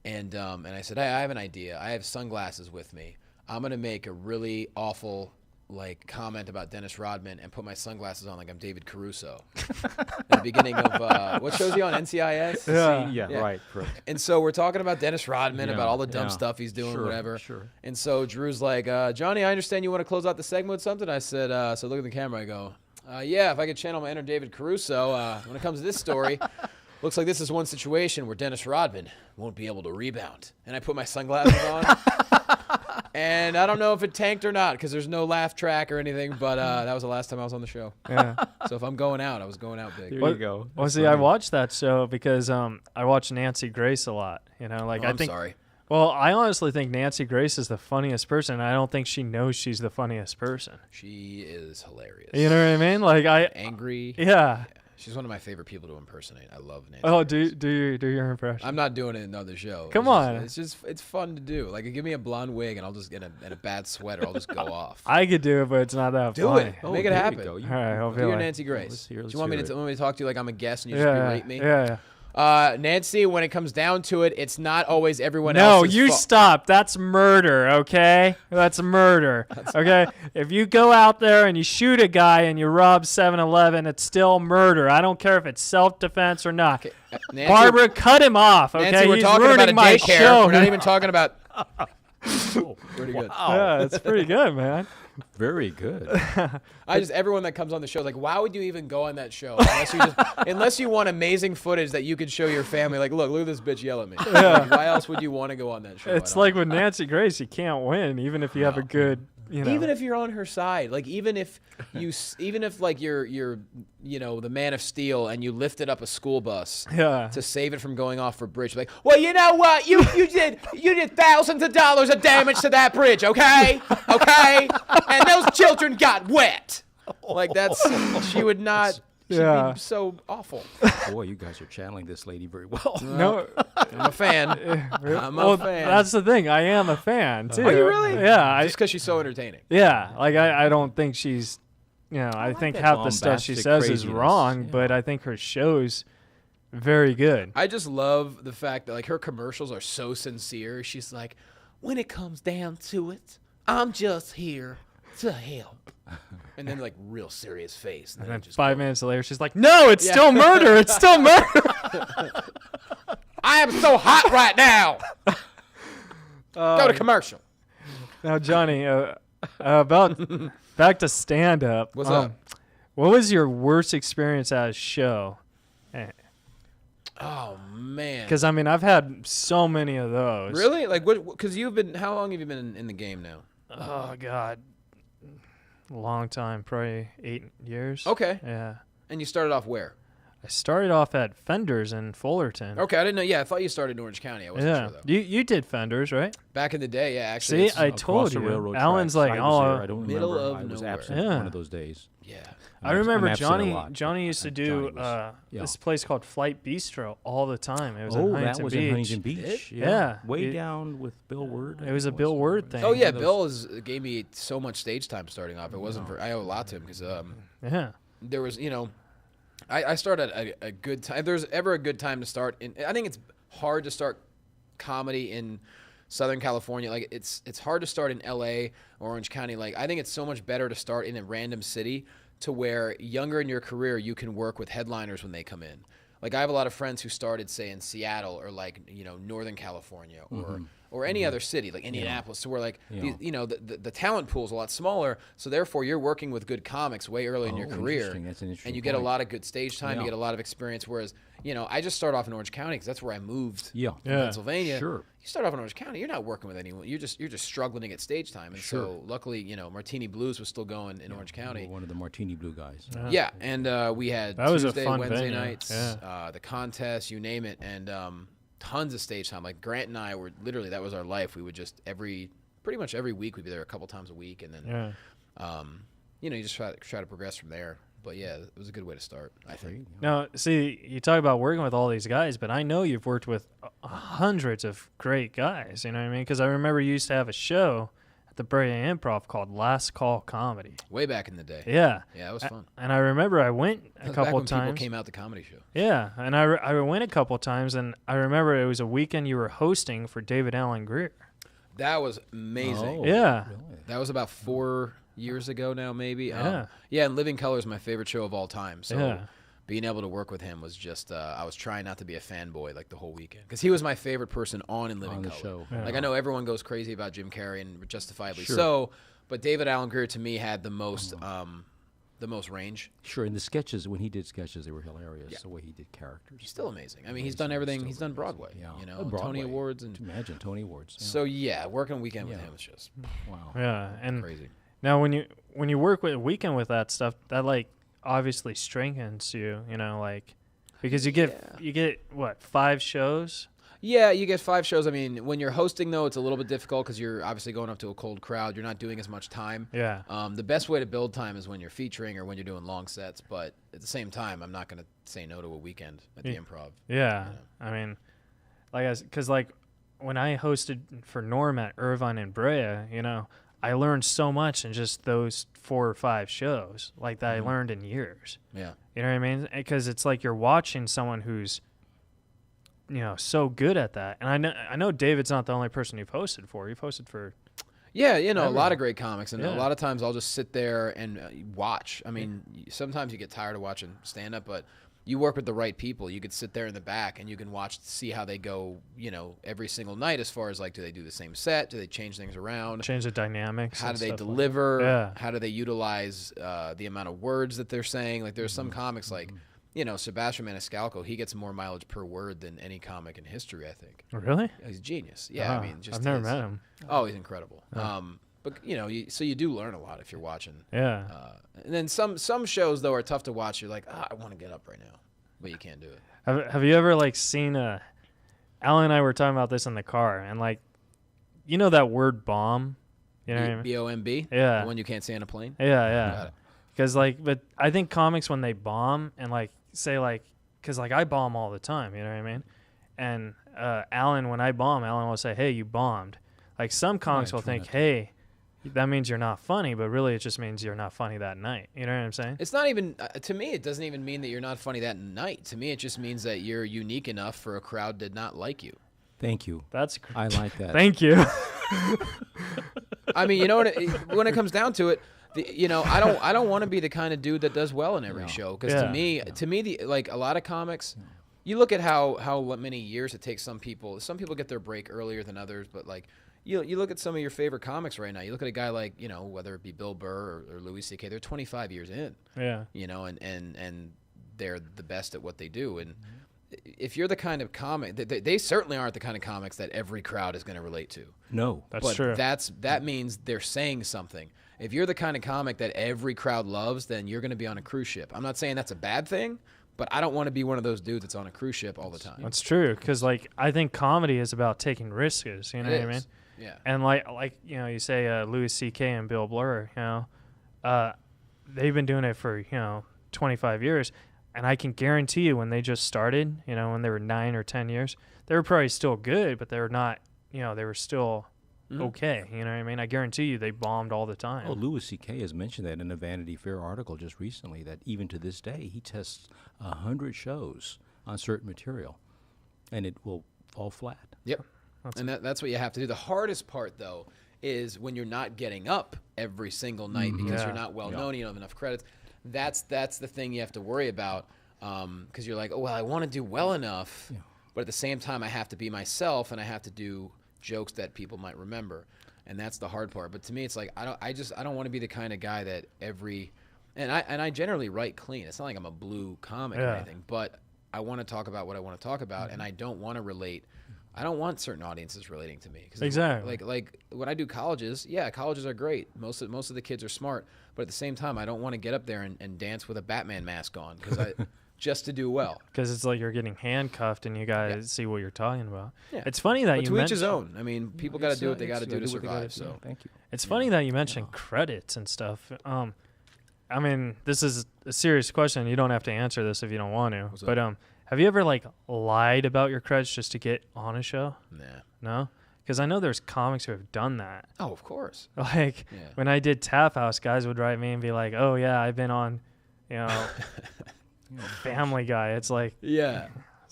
Speaker 4: and I said, hey, I have an idea. I have sunglasses with me. I'm gonna make a really awful like comment about Dennis Rodman and put my sunglasses on like I'm David Caruso. At the beginning of what show's he on? NCIS?
Speaker 2: Yeah.
Speaker 3: Right. Correct.
Speaker 4: And so we're talking about Dennis Rodman,
Speaker 3: Yeah,
Speaker 4: about all the dumb
Speaker 3: yeah.
Speaker 4: stuff he's doing,
Speaker 3: Sure,
Speaker 4: whatever.
Speaker 3: sure.
Speaker 4: And so Drew's like, Johnny, I understand you want to close out the segment with something. I said, so look at the camera. I go, yeah, if I could channel my inner David Caruso when it comes to this story. looks like this is one situation where Dennis Rodman won't be able to rebound. And I put my sunglasses on. And I don't know if it tanked or not because there's no laugh track or anything, but that was the last time I was on the show.
Speaker 2: Yeah.
Speaker 4: So if I'm going out, I was going out big.
Speaker 3: There you go.
Speaker 2: Well,
Speaker 3: That's
Speaker 2: see, I
Speaker 3: funny.
Speaker 2: watched that show because I watch Nancy Grace a lot. You know, like
Speaker 4: I'm sorry.
Speaker 2: Well, I honestly think Nancy Grace is the funniest person. I don't think she knows she's the funniest person.
Speaker 4: She is hilarious.
Speaker 2: You know what I mean? Like
Speaker 4: Angry.
Speaker 2: Yeah.
Speaker 4: She's one of my favorite people to impersonate. I love Nancy.
Speaker 2: Oh,
Speaker 4: Grace.
Speaker 2: do your impression?
Speaker 4: I'm not doing it in another show.
Speaker 2: Come
Speaker 4: It's
Speaker 2: on.
Speaker 4: it's fun to do. Like, give me a blonde wig and I'll just in a bad sweater. I'll just go off.
Speaker 2: I could do it, but it's not that
Speaker 4: Do
Speaker 2: funny.
Speaker 4: it.
Speaker 3: Oh,
Speaker 4: Make it
Speaker 3: there you
Speaker 4: happen.
Speaker 3: go.
Speaker 2: All right, I'll
Speaker 4: Do
Speaker 2: be
Speaker 4: your
Speaker 2: like,
Speaker 4: Nancy Grace.
Speaker 3: let's hear-
Speaker 4: Do
Speaker 3: let's
Speaker 4: you want me
Speaker 3: hear
Speaker 4: to
Speaker 3: it.
Speaker 4: want me to talk to you like I'm a guest and you just
Speaker 2: yeah,
Speaker 4: berate me?
Speaker 2: yeah.
Speaker 4: Nancy, when it comes down to it, it's not always everyone
Speaker 2: No,
Speaker 4: else's
Speaker 2: you
Speaker 4: fault.
Speaker 2: stop. That's murder, okay? That's murder, okay? If you go out there and you shoot a guy and you rob 7-Eleven, it's still murder. I don't care if it's self-defense or not.
Speaker 4: Nancy,
Speaker 2: Barbara, cut him off, okay?
Speaker 4: Nancy, we're
Speaker 2: He's
Speaker 4: talking about
Speaker 2: ruining
Speaker 4: a
Speaker 2: my
Speaker 4: daycare.
Speaker 2: show.
Speaker 4: We're not even talking about. Pretty good.
Speaker 2: Yeah, it's pretty good, man.
Speaker 3: Very good.
Speaker 4: Everyone that comes on the show is like, why would you even go on that show unless you want amazing footage that you could show your family? Like, look at this bitch yell at me. Like, why else would you want to go on that show?
Speaker 2: It's like with Nancy Grace, you can't win, even if you have a good, you know.
Speaker 4: even if you're on her side, like even if like you're the Man of Steel and you lifted up a school bus
Speaker 2: Yeah.
Speaker 4: to save it from going off for bridge, like, well, you know what, you did thousands of dollars of damage to that bridge, okay, and those children got wet. Like she would not. She'd
Speaker 2: Yeah.
Speaker 4: be so awful.
Speaker 3: Boy, you guys are channeling this lady very well.
Speaker 2: No,
Speaker 4: I'm a fan. I'm a fan.
Speaker 2: that's the thing. I am a fan too.
Speaker 4: Oh, you really?
Speaker 2: Yeah,
Speaker 4: Just because she's so entertaining.
Speaker 2: like I don't think she's, I
Speaker 3: like
Speaker 2: think
Speaker 3: that
Speaker 2: half the stuff she
Speaker 3: bombastic
Speaker 2: says is
Speaker 3: craziness,
Speaker 2: wrong,
Speaker 3: yeah.
Speaker 2: but I think her show's very good.
Speaker 4: I just love the fact that like her commercials are so sincere. She's like, when it comes down to it, I'm just here to help. And then like real serious face. And
Speaker 2: And
Speaker 4: then
Speaker 2: then
Speaker 4: it just
Speaker 2: 5 minutes later, she's like, "No, it's still murder. It's still murder."
Speaker 4: I am so hot right now. Go to commercial.
Speaker 2: Now, Johnny, about back to stand up.
Speaker 4: What's up?
Speaker 2: What was your worst experience at a show?
Speaker 4: Oh man.
Speaker 2: Because I mean, I've had so many of those.
Speaker 4: Really? Like what? Because how long have you been in the game now?
Speaker 2: Oh God, long time, probably 8 years.
Speaker 4: Okay.
Speaker 2: Yeah.
Speaker 4: And you started off where?
Speaker 2: I started off at Fenders in Fullerton.
Speaker 4: Okay, I didn't know. Yeah, I thought you started in Orange County. I wasn't
Speaker 2: Yeah.
Speaker 4: sure though.
Speaker 2: You did Fenders, right?
Speaker 4: Back in the day, yeah. Actually,
Speaker 2: See,
Speaker 4: it's-
Speaker 2: I
Speaker 3: Across
Speaker 2: told
Speaker 3: the
Speaker 2: you.
Speaker 3: railroad
Speaker 2: Alan's
Speaker 3: tracks.
Speaker 2: like,
Speaker 3: I was
Speaker 2: oh,
Speaker 3: there. I don't
Speaker 4: Middle
Speaker 3: remember.
Speaker 4: of
Speaker 3: I was
Speaker 4: nowhere.
Speaker 3: absent
Speaker 2: Yeah.
Speaker 3: one of those days.
Speaker 4: yeah.
Speaker 2: I remember
Speaker 3: I'm absent a
Speaker 2: Johnny.
Speaker 3: lot.
Speaker 2: Johnny used to do
Speaker 3: Johnny was- yeah.
Speaker 2: this place called Flight Bistro all the time. It was in
Speaker 3: Oh,
Speaker 2: Huntington
Speaker 3: that was
Speaker 2: Beach.
Speaker 3: in Huntington Beach.
Speaker 2: Yeah.
Speaker 3: Way
Speaker 2: It-
Speaker 3: down with Bill Word.
Speaker 2: It was a Bill Word thing.
Speaker 4: Oh yeah,
Speaker 2: Those-
Speaker 4: Bill gave me so much stage time starting off. It wasn't for. I owe a lot to him because
Speaker 2: Yeah.
Speaker 4: there was I started at a good time. If there's ever a good time to start, I think it's hard to start comedy in Southern California. Like it's hard to start in L.A. or Orange County. Like I think it's so much better to start in a random city to where younger in your career you can work with headliners when they come in. Like I have a lot of friends who started say in Seattle or like Northern California or any other city like Indianapolis. So we're like the talent pool is a lot smaller. So therefore you're working with good comics way early in your career,
Speaker 3: interesting. That's an interesting
Speaker 4: and you get a
Speaker 3: point.
Speaker 4: lot of good stage time. You
Speaker 3: Yeah.
Speaker 4: get a lot of experience. Whereas I just started off in Orange County because that's where I moved.
Speaker 3: Yeah.
Speaker 4: From
Speaker 2: Yeah.
Speaker 4: Pennsylvania.
Speaker 3: Sure.
Speaker 4: You start off in Orange County, you're not working with anyone. You're just struggling to get stage time. And so luckily, Martini Blues was still going in Orange County.
Speaker 3: One of the Martini Blue guys.
Speaker 4: Yeah, and we had
Speaker 2: That was a
Speaker 4: Tuesday,
Speaker 2: fun
Speaker 4: Wednesday
Speaker 2: venue.
Speaker 4: nights,
Speaker 2: Yeah.
Speaker 4: the contest, you name it, and tons of stage time. Like Grant and I were literally that was our life. We would just pretty much every week we'd be there a couple times a week, and then you just try to progress from there. But yeah, it was a good way to start, I think.
Speaker 2: Now, see, you talk about working with all these guys, but I know you've worked with hundreds of great guys. You know what I mean? Because I remember you used to have a show at the Brea Improv called Last Call Comedy.
Speaker 4: Way back in the day.
Speaker 2: Yeah.
Speaker 4: Yeah, it was fun.
Speaker 2: And I remember I went
Speaker 4: That
Speaker 2: a
Speaker 4: was
Speaker 2: couple
Speaker 4: back when
Speaker 2: times.
Speaker 4: people came out to comedy show.
Speaker 2: Yeah, and I went a couple times, and I remember it was a weekend you were hosting for David Allen Greer.
Speaker 4: That was amazing.
Speaker 3: Oh,
Speaker 2: Yeah.
Speaker 3: really?
Speaker 4: That was about 4 years ago now, maybe.
Speaker 2: Yeah.
Speaker 4: Yeah, and Living Color is my favorite show of all time. So
Speaker 2: Yeah.
Speaker 4: being able to work with him was just, I was trying not to be a fanboy like the whole weekend. Because he was my favorite person on in Living
Speaker 3: On the
Speaker 4: Color.
Speaker 3: show.
Speaker 2: Yeah.
Speaker 4: Like I know everyone goes crazy about Jim Carrey and justifiably
Speaker 3: Sure.
Speaker 4: so, but David Allen Greer to me had the most the most range.
Speaker 3: Sure, and the sketches, when he did sketches, they were hilarious.
Speaker 4: Yeah.
Speaker 3: The way he did characters.
Speaker 4: He's still amazing. I mean, he's done everything. He's done Broadway.
Speaker 3: Yeah.
Speaker 4: You know,
Speaker 3: Broadway.
Speaker 4: Tony Awards and
Speaker 3: Imagine Tony Awards. Yeah.
Speaker 4: so yeah, working a weekend with
Speaker 3: Yeah.
Speaker 4: him is just
Speaker 3: Wow.
Speaker 2: Yeah, and
Speaker 4: crazy.
Speaker 2: now when you work with a weekend with that stuff, that like obviously strengthens you, you know, like because you get what 5 shows.
Speaker 4: Yeah, you get 5 shows. I mean, when you're hosting, though, it's a little bit difficult because you're obviously going up to a cold crowd. You're not doing as much time.
Speaker 2: Yeah.
Speaker 4: The best way to build time is when you're featuring or when you're doing long sets. But at the same time, I'm not going to say no to a weekend at the Improv.
Speaker 2: Yeah.
Speaker 4: You know?
Speaker 2: I mean, because like when I hosted for Norm at Irvine and Brea, you know, I learned so much in just those 4 or 5 shows, like that I learned in years.
Speaker 4: Yeah.
Speaker 2: You know what I mean? Because it's like you're watching someone who's, you know, so good at that. And I know David's not the only person you've hosted for. You've hosted for.
Speaker 4: Yeah, you know, a lot
Speaker 2: Everyone.
Speaker 4: of great comics. And a
Speaker 2: Yeah.
Speaker 4: lot of times I'll just sit there and watch. I mean, sometimes you get tired of watching stand-up, but you work with the right people. You could sit there in the back and you can watch, see how they go, you know, every single night as far as, like, do they do the same set? Do they change things around?
Speaker 2: Change the dynamics.
Speaker 4: How
Speaker 2: and
Speaker 4: do they
Speaker 2: stuff like that.
Speaker 4: deliver?
Speaker 2: Yeah.
Speaker 4: How do they utilize the amount of words that they're saying? Like, there's some comics like, you know, Sebastian Maniscalco, he gets more mileage per word than any comic in history, I think.
Speaker 2: Really?
Speaker 4: He's a genius. Yeah, I
Speaker 2: Oh,
Speaker 4: mean, just
Speaker 2: I've never
Speaker 4: his-
Speaker 2: met him.
Speaker 4: Oh, he's incredible. But, you know, so you do learn a lot if you're watching.
Speaker 2: Yeah.
Speaker 4: And then some shows, though, are tough to watch. You're like, I want to get up right now. But you can't do it.
Speaker 2: Have you ever like seen Alan and I were talking about this in the car, and like, you know that word bomb, you know what I mean?
Speaker 4: B-O-M-B?
Speaker 2: Yeah.
Speaker 4: The one you can't say on a plane?
Speaker 2: Yeah,
Speaker 4: Got
Speaker 2: yeah.
Speaker 4: it.
Speaker 2: Because like, but I think comics when they bomb and like say like, because like I bomb all the time, you know what I mean? And Alan, when I bomb, Alan will say, "Hey, you bombed." Like some comics
Speaker 3: Right,
Speaker 2: will
Speaker 3: try
Speaker 2: think,
Speaker 3: not to-
Speaker 2: "Hey, that means you're not funny," but really it just means you're not funny that night. You know what I'm saying?
Speaker 4: It's not even, to me, it doesn't even mean that you're not funny that night. To me, it just means that you're unique enough for a crowd to not like you.
Speaker 3: Thank you.
Speaker 2: That's
Speaker 3: I like that.
Speaker 2: thank you.
Speaker 4: I mean, you know what? When it comes down to it, you know, I don't want to be the kind of dude that does well in every show. Because
Speaker 2: Yeah.
Speaker 4: to me, like a lot of comics, you look at how many years it takes some people. Some people get their break earlier than others, but like you look at some of your favorite comics right now. You look at a guy like, you know, whether it be Bill Burr or Louis C.K. They're 25 years in.
Speaker 2: Yeah.
Speaker 4: You know, and they're the best at what they do. And if you're the kind of comic, they certainly aren't the kind of comics that every crowd is going to relate to.
Speaker 3: No.
Speaker 2: That's
Speaker 4: But
Speaker 2: true.
Speaker 4: that means they're saying something. If you're the kind of comic that every crowd loves, then you're going to be on a cruise ship. I'm not saying that's a bad thing, but I don't want to be one of those dudes that's on a cruise ship all the time.
Speaker 2: That's true. Because like I think comedy is about taking risks. You know
Speaker 4: It
Speaker 2: what I mean?
Speaker 4: is. Yeah.
Speaker 2: And like you know, you say Louis C.K. and Bill Burr, you know, they've been doing it for 25 years, and I can guarantee you when they just started, you know, when they were 9 or 10 years, they were probably still good, but they were not, you know, they were still okay. You know what I mean? I guarantee you they bombed all the time.
Speaker 3: Oh, Louis C.K. has mentioned that in a Vanity Fair article just recently, that even to this day, he tests 100 shows on certain material, and it will fall flat.
Speaker 4: Yep. And that's what you have to do. The hardest part, though, is when you're not getting up every single night because
Speaker 2: Yeah.
Speaker 4: you're not well known, you don't have enough credits. That's the thing you have to worry about, because you're like, oh, well, I want to do well enough, but at the same time, I have to be myself and I have to do jokes that people might remember, and that's the hard part. But to me, it's like I don't want to be the kind of guy that and I generally write clean. It's not like I'm a blue comic or
Speaker 2: Yeah.
Speaker 4: anything, but I want to talk about what I want to talk about, and I don't want to relate. I don't want certain audiences relating to me. 'Cause
Speaker 2: Exactly.
Speaker 4: Like when I do colleges, yeah, colleges are great. Most of the kids are smart, but at the same time, I don't want to get up there and dance with a Batman mask on just to do well.
Speaker 2: Because it's like you're getting handcuffed and you gotta
Speaker 4: Yeah.
Speaker 2: see what you're talking about.
Speaker 4: Yeah.
Speaker 2: It's funny that
Speaker 4: But
Speaker 2: you
Speaker 4: to each his
Speaker 2: mentioned.
Speaker 4: own. I mean, people got to do what they got to do to survive. So
Speaker 3: Thank you.
Speaker 2: It's funny that you mentioned credits and stuff. I mean, this is a serious question. You don't have to answer this if you don't want to.
Speaker 4: What's
Speaker 2: But have you ever like lied about your credits just to get on a show?
Speaker 4: nah.
Speaker 2: No, because I know there's comics who have done that.
Speaker 4: Oh, of course.
Speaker 2: Like
Speaker 4: Yeah.
Speaker 2: when I did Tap House, guys would write me and be like, "Oh yeah, I've been on, you know, Family Guy." It's like
Speaker 4: Yeah.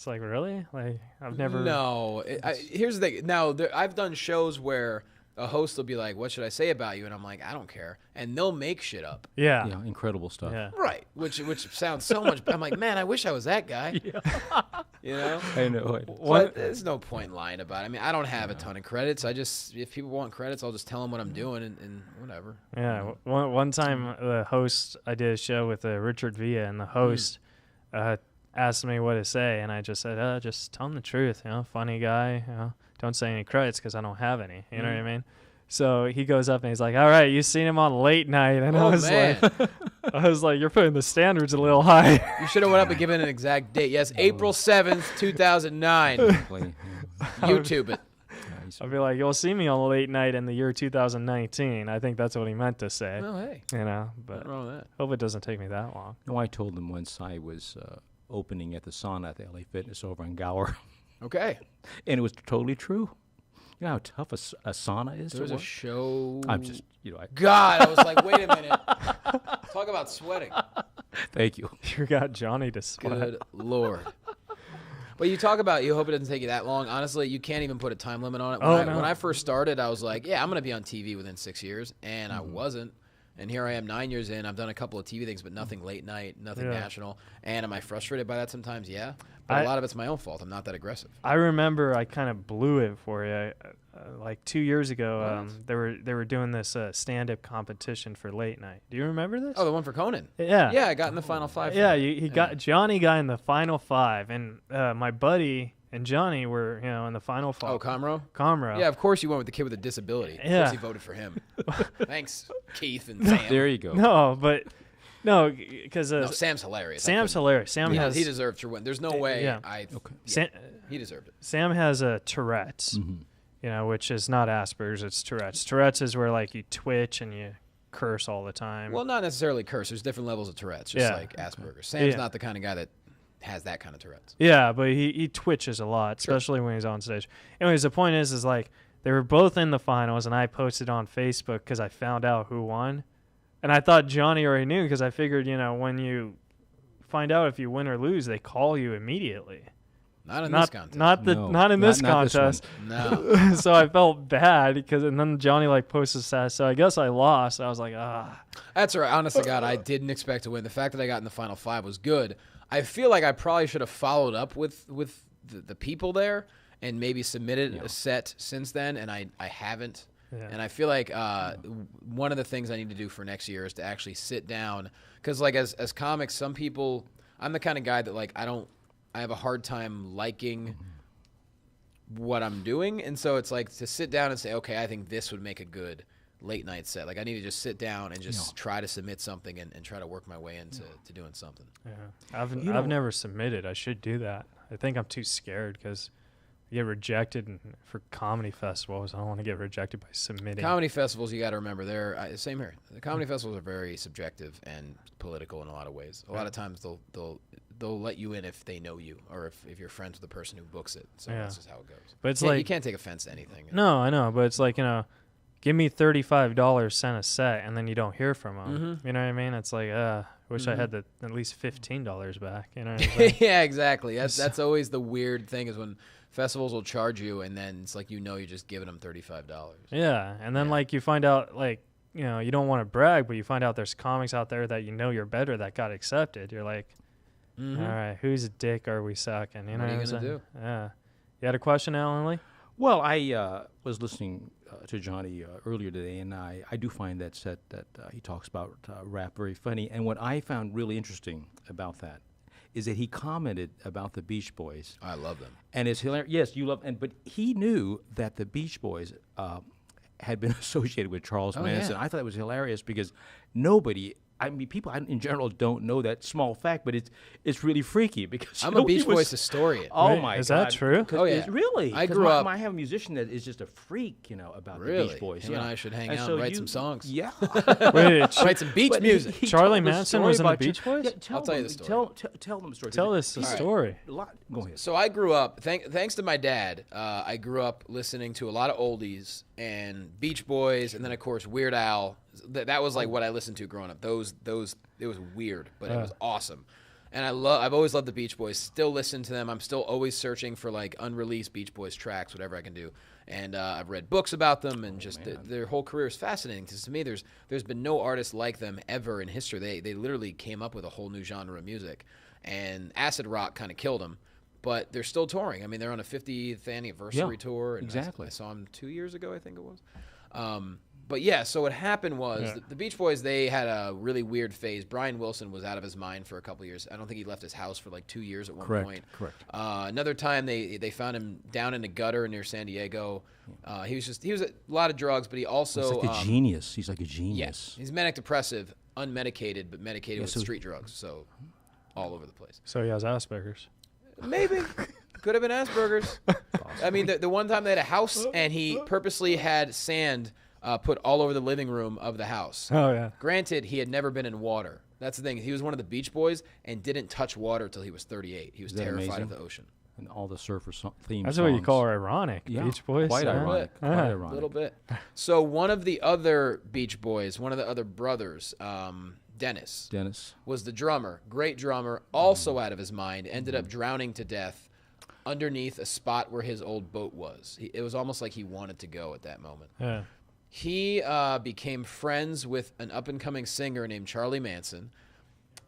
Speaker 2: really? Like I've never.
Speaker 4: No. Here's the thing. Now, I've done shows where a host will be like, "What should I say about you?" And I'm like, "I don't care," and they'll make shit up.
Speaker 2: Yeah.
Speaker 3: Yeah, incredible stuff.
Speaker 2: Yeah.
Speaker 4: Right, which sounds so much. I'm like, man, I wish I was that guy. You know,
Speaker 3: I know.
Speaker 4: but there's no point in lying about it. I mean, I don't have a ton of credits. If people want credits, I'll just tell them what I'm doing and whatever.
Speaker 2: Yeah. One time, the host, I did a show with Richard Villa, and the host asked me what to say, and I just said, just tell him the truth. Funny guy. Don't say any credits because I don't have any. You know what I mean? So he goes up and he's like, "All right, you seen him on late night?" And
Speaker 4: Oh, man.
Speaker 2: I was like, "You're putting the standards a little high."
Speaker 4: You should have went up and given an exact date. Yes, April 7th, 2009. YouTube it.
Speaker 2: I'd be like, "You'll see me on late night in the year 2019." I think that's what he meant to say.
Speaker 4: Oh, hey.
Speaker 2: But
Speaker 4: Nothing wrong with that.
Speaker 2: hope it doesn't take me that long.
Speaker 3: No, I told them once I was opening at the sauna at the LA Fitness over in Gower,
Speaker 4: Okay.
Speaker 3: and it was totally true. You know how tough a sauna is
Speaker 4: There was
Speaker 3: to
Speaker 4: a
Speaker 3: work?
Speaker 4: show.
Speaker 3: I'm just,
Speaker 4: God, I was like, wait a minute. Talk about sweating.
Speaker 3: thank you.
Speaker 2: You got Johnny to sweat.
Speaker 4: Good Lord. But you talk about you hope it doesn't take you that long. Honestly, you can't even put a time limit on it. When I first started, I was like, yeah, I'm going to be on TV within 6 years. And I wasn't. And here I am 9 years in. I've done a couple of TV things, but nothing late night, nothing national. And am I frustrated by that sometimes? Yeah. But a lot of it's my own fault. I'm not that aggressive.
Speaker 2: I remember I kind of blew it for you. Like 2 years ago, they were doing this stand-up competition for late night. Do you remember this?
Speaker 4: Oh, the one for Conan?
Speaker 2: Yeah.
Speaker 4: Yeah, I got in the final five.
Speaker 2: Yeah, Johnny got in the final five, and my buddy and Johnny were in the final five.
Speaker 4: Oh, Comro?
Speaker 2: Comro.
Speaker 4: Yeah, of course you went with the kid with a disability. Of
Speaker 2: Yeah.
Speaker 4: course he voted for him. Thanks, Keith and Sam.
Speaker 3: There you go.
Speaker 2: No, because
Speaker 4: No, Sam's hilarious.
Speaker 2: Sam's hilarious. Sam has
Speaker 4: He deserved to win. There's no way.
Speaker 2: yeah.
Speaker 4: He deserved it.
Speaker 2: Sam has a Tourette's, which is not Asperger's, it's Tourette's. Tourette's is where like you twitch and you curse all the time.
Speaker 4: Well, not necessarily curse. There's different levels of Tourette's, just like Asperger's. Sam's not the kind of guy that has that kind of Tourette's.
Speaker 2: Yeah, but he twitches a lot, especially when he's on stage. Anyways, the point is like they were both in the finals, and I posted on Facebook because I found out who won. And I thought Johnny already knew because I figured, when you find out if you win or lose, they call you immediately.
Speaker 4: Not in this contest.
Speaker 2: Not in this contest.
Speaker 4: No.
Speaker 2: So I felt bad and then Johnny posted that. So I guess I lost. I was like,
Speaker 4: That's all right. Honest to God, I didn't expect to win. The fact that I got in the final five was good. I feel like I probably should have followed up with the people there and maybe submitted a set since then, and I haven't. Yeah. And I feel like one of the things I need to do for next year is to actually sit down, because as comics, some people, I'm the kind of guy that I have a hard time liking what I'm doing, and so it's like to sit down and say, okay, I think this would make a good late night set. Like I need to just sit down and just try to submit something and try to work my way into doing something.
Speaker 2: Yeah, I've never submitted. I should do that. I think I'm too scared because I get rejected for comedy festivals. I don't want to get rejected by submitting.
Speaker 4: Comedy festivals, you got to remember, they're same here. The comedy festivals are very subjective and political in a lot of ways. A lot of times they'll let you in if they know you or if you're friends with the person who books it. So that's just how it goes.
Speaker 2: But it's
Speaker 4: you can't take offense to anything.
Speaker 2: No, I know, but it's like give me $35, send a set, and then you don't hear from them.
Speaker 4: Mm-hmm.
Speaker 2: You know what I mean? It's like, wish I had at least $15 back. You know what I'm saying?
Speaker 4: Yeah, exactly. That's always the weird thing is when festivals will charge you, and then it's like you're just giving them $35.
Speaker 2: Yeah, and then you find out you don't want to brag, but you find out there's comics out there that you're better that got accepted. You're like, all right, whose dick are we sucking?
Speaker 4: What are you gonna do?
Speaker 2: Yeah. You had a question, Alan Lee?
Speaker 3: Well, I was listening to Johnny earlier today, and I do find that set that he talks about rap very funny. And what I found really interesting about that is that he commented about the Beach Boys.
Speaker 4: I love them.
Speaker 3: And it's hilarious. Yes, you love, but he knew that the Beach Boys had been associated with Charles Manson.
Speaker 4: Yeah.
Speaker 3: I thought it was hilarious because people in general don't know that small fact, but it's really freaky because
Speaker 4: I'm a Beach Boys historian.
Speaker 3: Oh
Speaker 2: Wait,
Speaker 3: my God!
Speaker 2: Is that true?
Speaker 4: Oh yeah,
Speaker 3: really?
Speaker 4: I grew up.
Speaker 3: I have a musician that is just a freak, about
Speaker 4: Really?
Speaker 3: the Beach Boys.
Speaker 4: Him and I should hang out and write some songs.
Speaker 3: Yeah,
Speaker 2: Wait,
Speaker 4: Write some beach music.
Speaker 3: he
Speaker 2: Charlie
Speaker 3: told the
Speaker 2: Manson
Speaker 3: story
Speaker 2: was in the
Speaker 3: about
Speaker 2: Beach Boys?
Speaker 3: Yeah,
Speaker 4: I'll tell you the story.
Speaker 3: Tell them the story.
Speaker 2: Tell us the story.
Speaker 3: Go ahead.
Speaker 4: So I grew up, thanks to my dad, I grew up listening to a lot of oldies and Beach Boys, and then of course Weird Al. That was like what I listened to growing up. Those it was weird, but it was awesome. And I've always loved the Beach Boys. Still listen to them. I'm still always searching for like unreleased Beach Boys tracks, whatever I can do. And I've read books about them, and just their whole career is fascinating. Because to me, there's been no artist like them ever in history. They literally came up with a whole new genre of music, and acid rock kind of killed them. But they're still touring. I mean, they're on a 50th anniversary tour. And
Speaker 3: exactly.
Speaker 4: I saw them 2 years ago, I think it was. But yeah, so what happened was the Beach Boys, they had a really weird phase. Brian Wilson was out of his mind for a couple years. I don't think he left his house for like 2 years at one point.
Speaker 3: Correct.
Speaker 4: Another time they found him down in a gutter near San Diego. He was a lot of drugs, but he also
Speaker 3: He's like a genius. He's like a genius.
Speaker 4: Yes, he's manic depressive, unmedicated, but medicated with street drugs. So all over the place.
Speaker 2: So he has Asperger's.
Speaker 4: Maybe. Could have been Asperger's. I mean, the one time they had a house, and he purposely had sand put all over the living room of the house.
Speaker 2: Oh, yeah.
Speaker 4: Granted, he had never been in water. That's the thing. He was one of the Beach Boys and didn't touch water until he was 38. He was terrified of the ocean.
Speaker 3: And all the surfer themes.
Speaker 2: That's what you call ironic, Beach Boys.
Speaker 3: Quite ironic. Quite ironic.
Speaker 4: A little bit. So one of the other Beach Boys, one of the other brothers, Dennis, was the drummer. Great drummer, also out of his mind, ended up drowning to death underneath a spot where his old boat was. It was almost like he wanted to go at that moment.
Speaker 2: Yeah.
Speaker 4: He became friends with an up-and-coming singer named Charlie Manson.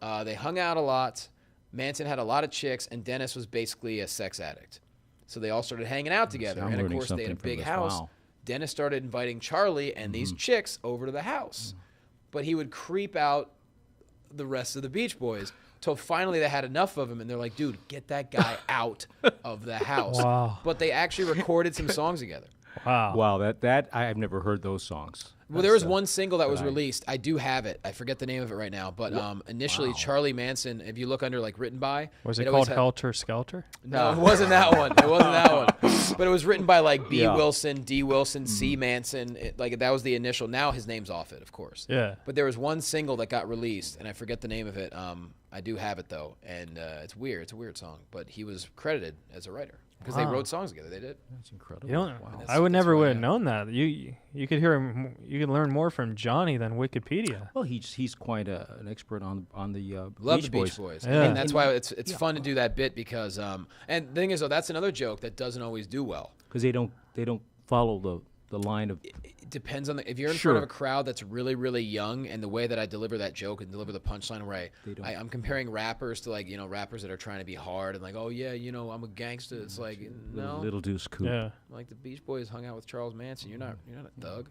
Speaker 4: They hung out a lot. Manson had a lot of chicks, and Dennis was basically a sex addict. So they all started hanging out together. And, of course, they had a big house. Wow. Dennis started inviting Charlie and these chicks over to the house. But he would creep out the rest of the Beach Boys till finally they had enough of him, and they're like, dude, get that guy out of the house.
Speaker 2: Wow.
Speaker 4: But they actually recorded some songs together.
Speaker 2: Wow.
Speaker 3: That I've never heard those songs.
Speaker 4: Well, there was one single that was released. I do have it. I forget the name of it right now. But initially, Charlie Manson, if you look under like written by.
Speaker 2: Was it called Helter Skelter?
Speaker 4: No, it wasn't that one. It wasn't that one. But it was written by like B. Wilson, D. Wilson, C. Manson. That was the initial. Now his name's off it, of course.
Speaker 2: Yeah.
Speaker 4: But there was one single that got released, and I forget the name of it. I do have it, though. And it's weird. It's a weird song. But he was credited as a writer. Because they wrote songs together, they did.
Speaker 3: That's incredible.
Speaker 2: You know, I would never would have known that. You could hear him. You could learn more from Johnny than Wikipedia.
Speaker 3: Well, he's quite an expert on the
Speaker 4: Love
Speaker 3: Beach
Speaker 4: the Beach Boys.
Speaker 2: Yeah.
Speaker 4: And that's why it's fun to do that bit because and the thing is though, that's another joke that doesn't always do well.
Speaker 3: Because they don't follow the line of.
Speaker 4: It depends on if you're in front of a crowd that's really, really young, and the way that I deliver that joke and deliver the punchline where I'm comparing rappers to rappers that are trying to be hard and like, oh yeah, I'm a gangster. It's like
Speaker 3: Little Deuce Coupe.
Speaker 2: Yeah.
Speaker 4: Like the Beach Boys hung out with Charles Manson. You're not a thug.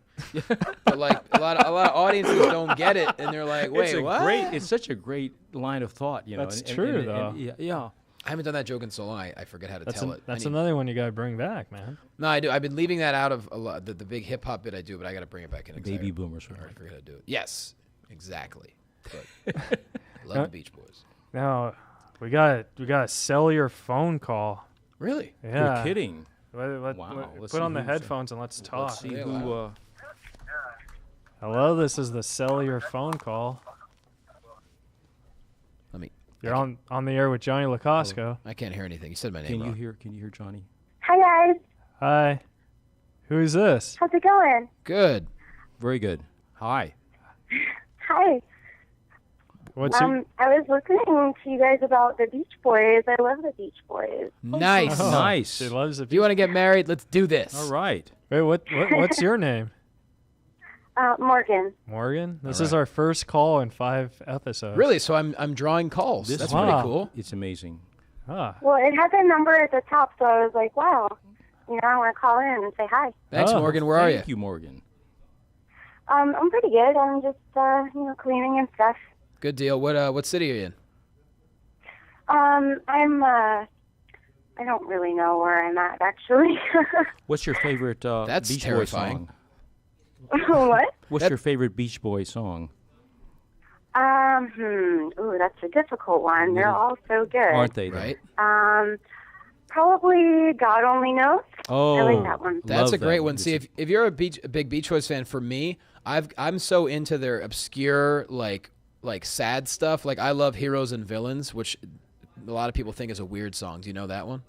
Speaker 4: But like a lot of audiences don't get it, and they're like, wait, what?
Speaker 3: It's such a great line of thought.
Speaker 2: That's true, though.
Speaker 3: Yeah.
Speaker 4: I haven't done that joke in so long. I forget how to tell it.
Speaker 2: That's another one you got to bring back, man.
Speaker 4: No, I do. I've been leaving that out of a lot, the big hip hop bit I do, but I got to bring it back in.
Speaker 3: Baby boomers.
Speaker 4: I forget how to do it. Yes, exactly. But love the Beach Boys.
Speaker 2: Now we got to sell your phone call.
Speaker 4: Really?
Speaker 2: Yeah.
Speaker 3: You're kidding.
Speaker 2: Wow.
Speaker 3: Let's
Speaker 2: Put on
Speaker 3: see
Speaker 2: the
Speaker 3: who's-
Speaker 2: headphones and let's talk.
Speaker 3: Let's see who.
Speaker 2: Hello, this is the sell your phone call.
Speaker 4: Let me.
Speaker 2: You're on the air with Johnny Lacosco.
Speaker 4: I can't hear anything. You said my name
Speaker 3: Can
Speaker 4: wrong.
Speaker 3: you hear Johnny?
Speaker 5: Hi, guys.
Speaker 2: Hi. Who's this?
Speaker 5: How's it going?
Speaker 4: Good.
Speaker 3: Very good. Hi.
Speaker 5: Hi.
Speaker 2: What's your...
Speaker 5: I was listening to you guys about the Beach Boys. I love the Beach Boys.
Speaker 4: Nice.
Speaker 2: Oh,
Speaker 3: Nice.
Speaker 2: She loves it.
Speaker 4: If you want to get married, let's do this.
Speaker 3: All right.
Speaker 2: Wait, what's your name?
Speaker 5: Morgan.
Speaker 2: Morgan? This is our first call in 5 episodes.
Speaker 4: Really? So I'm drawing calls.
Speaker 3: This
Speaker 4: That's
Speaker 3: is
Speaker 4: pretty
Speaker 2: wow.
Speaker 4: cool.
Speaker 3: It's amazing.
Speaker 2: Ah.
Speaker 5: Well, it had the number at the top, so I was like, wow. I want to call in and say hi.
Speaker 4: Thanks,
Speaker 2: Oh.
Speaker 4: Morgan. Where are you?
Speaker 3: Thank you, Morgan.
Speaker 5: I'm pretty good. I'm just, cleaning and stuff.
Speaker 4: Good deal. What city are you in?
Speaker 5: I don't really know where I'm at, actually.
Speaker 3: What's your favorite
Speaker 4: That's
Speaker 3: Beach
Speaker 4: terrifying.
Speaker 3: Boy song?
Speaker 5: What?
Speaker 3: What's your favorite Beach Boy song?
Speaker 5: Ooh, that's a difficult one. They're all so good.
Speaker 3: Aren't they? though?
Speaker 4: Right.
Speaker 5: Probably God Only Knows.
Speaker 3: Oh,
Speaker 5: I like that one.
Speaker 4: That's
Speaker 3: love
Speaker 4: a great
Speaker 3: that.
Speaker 4: one. See, if you're a big Beach Boys fan, for me, I'm so into their obscure like sad stuff. Like I love Heroes and Villains, which a lot of people think is a weird song. Do you know that one?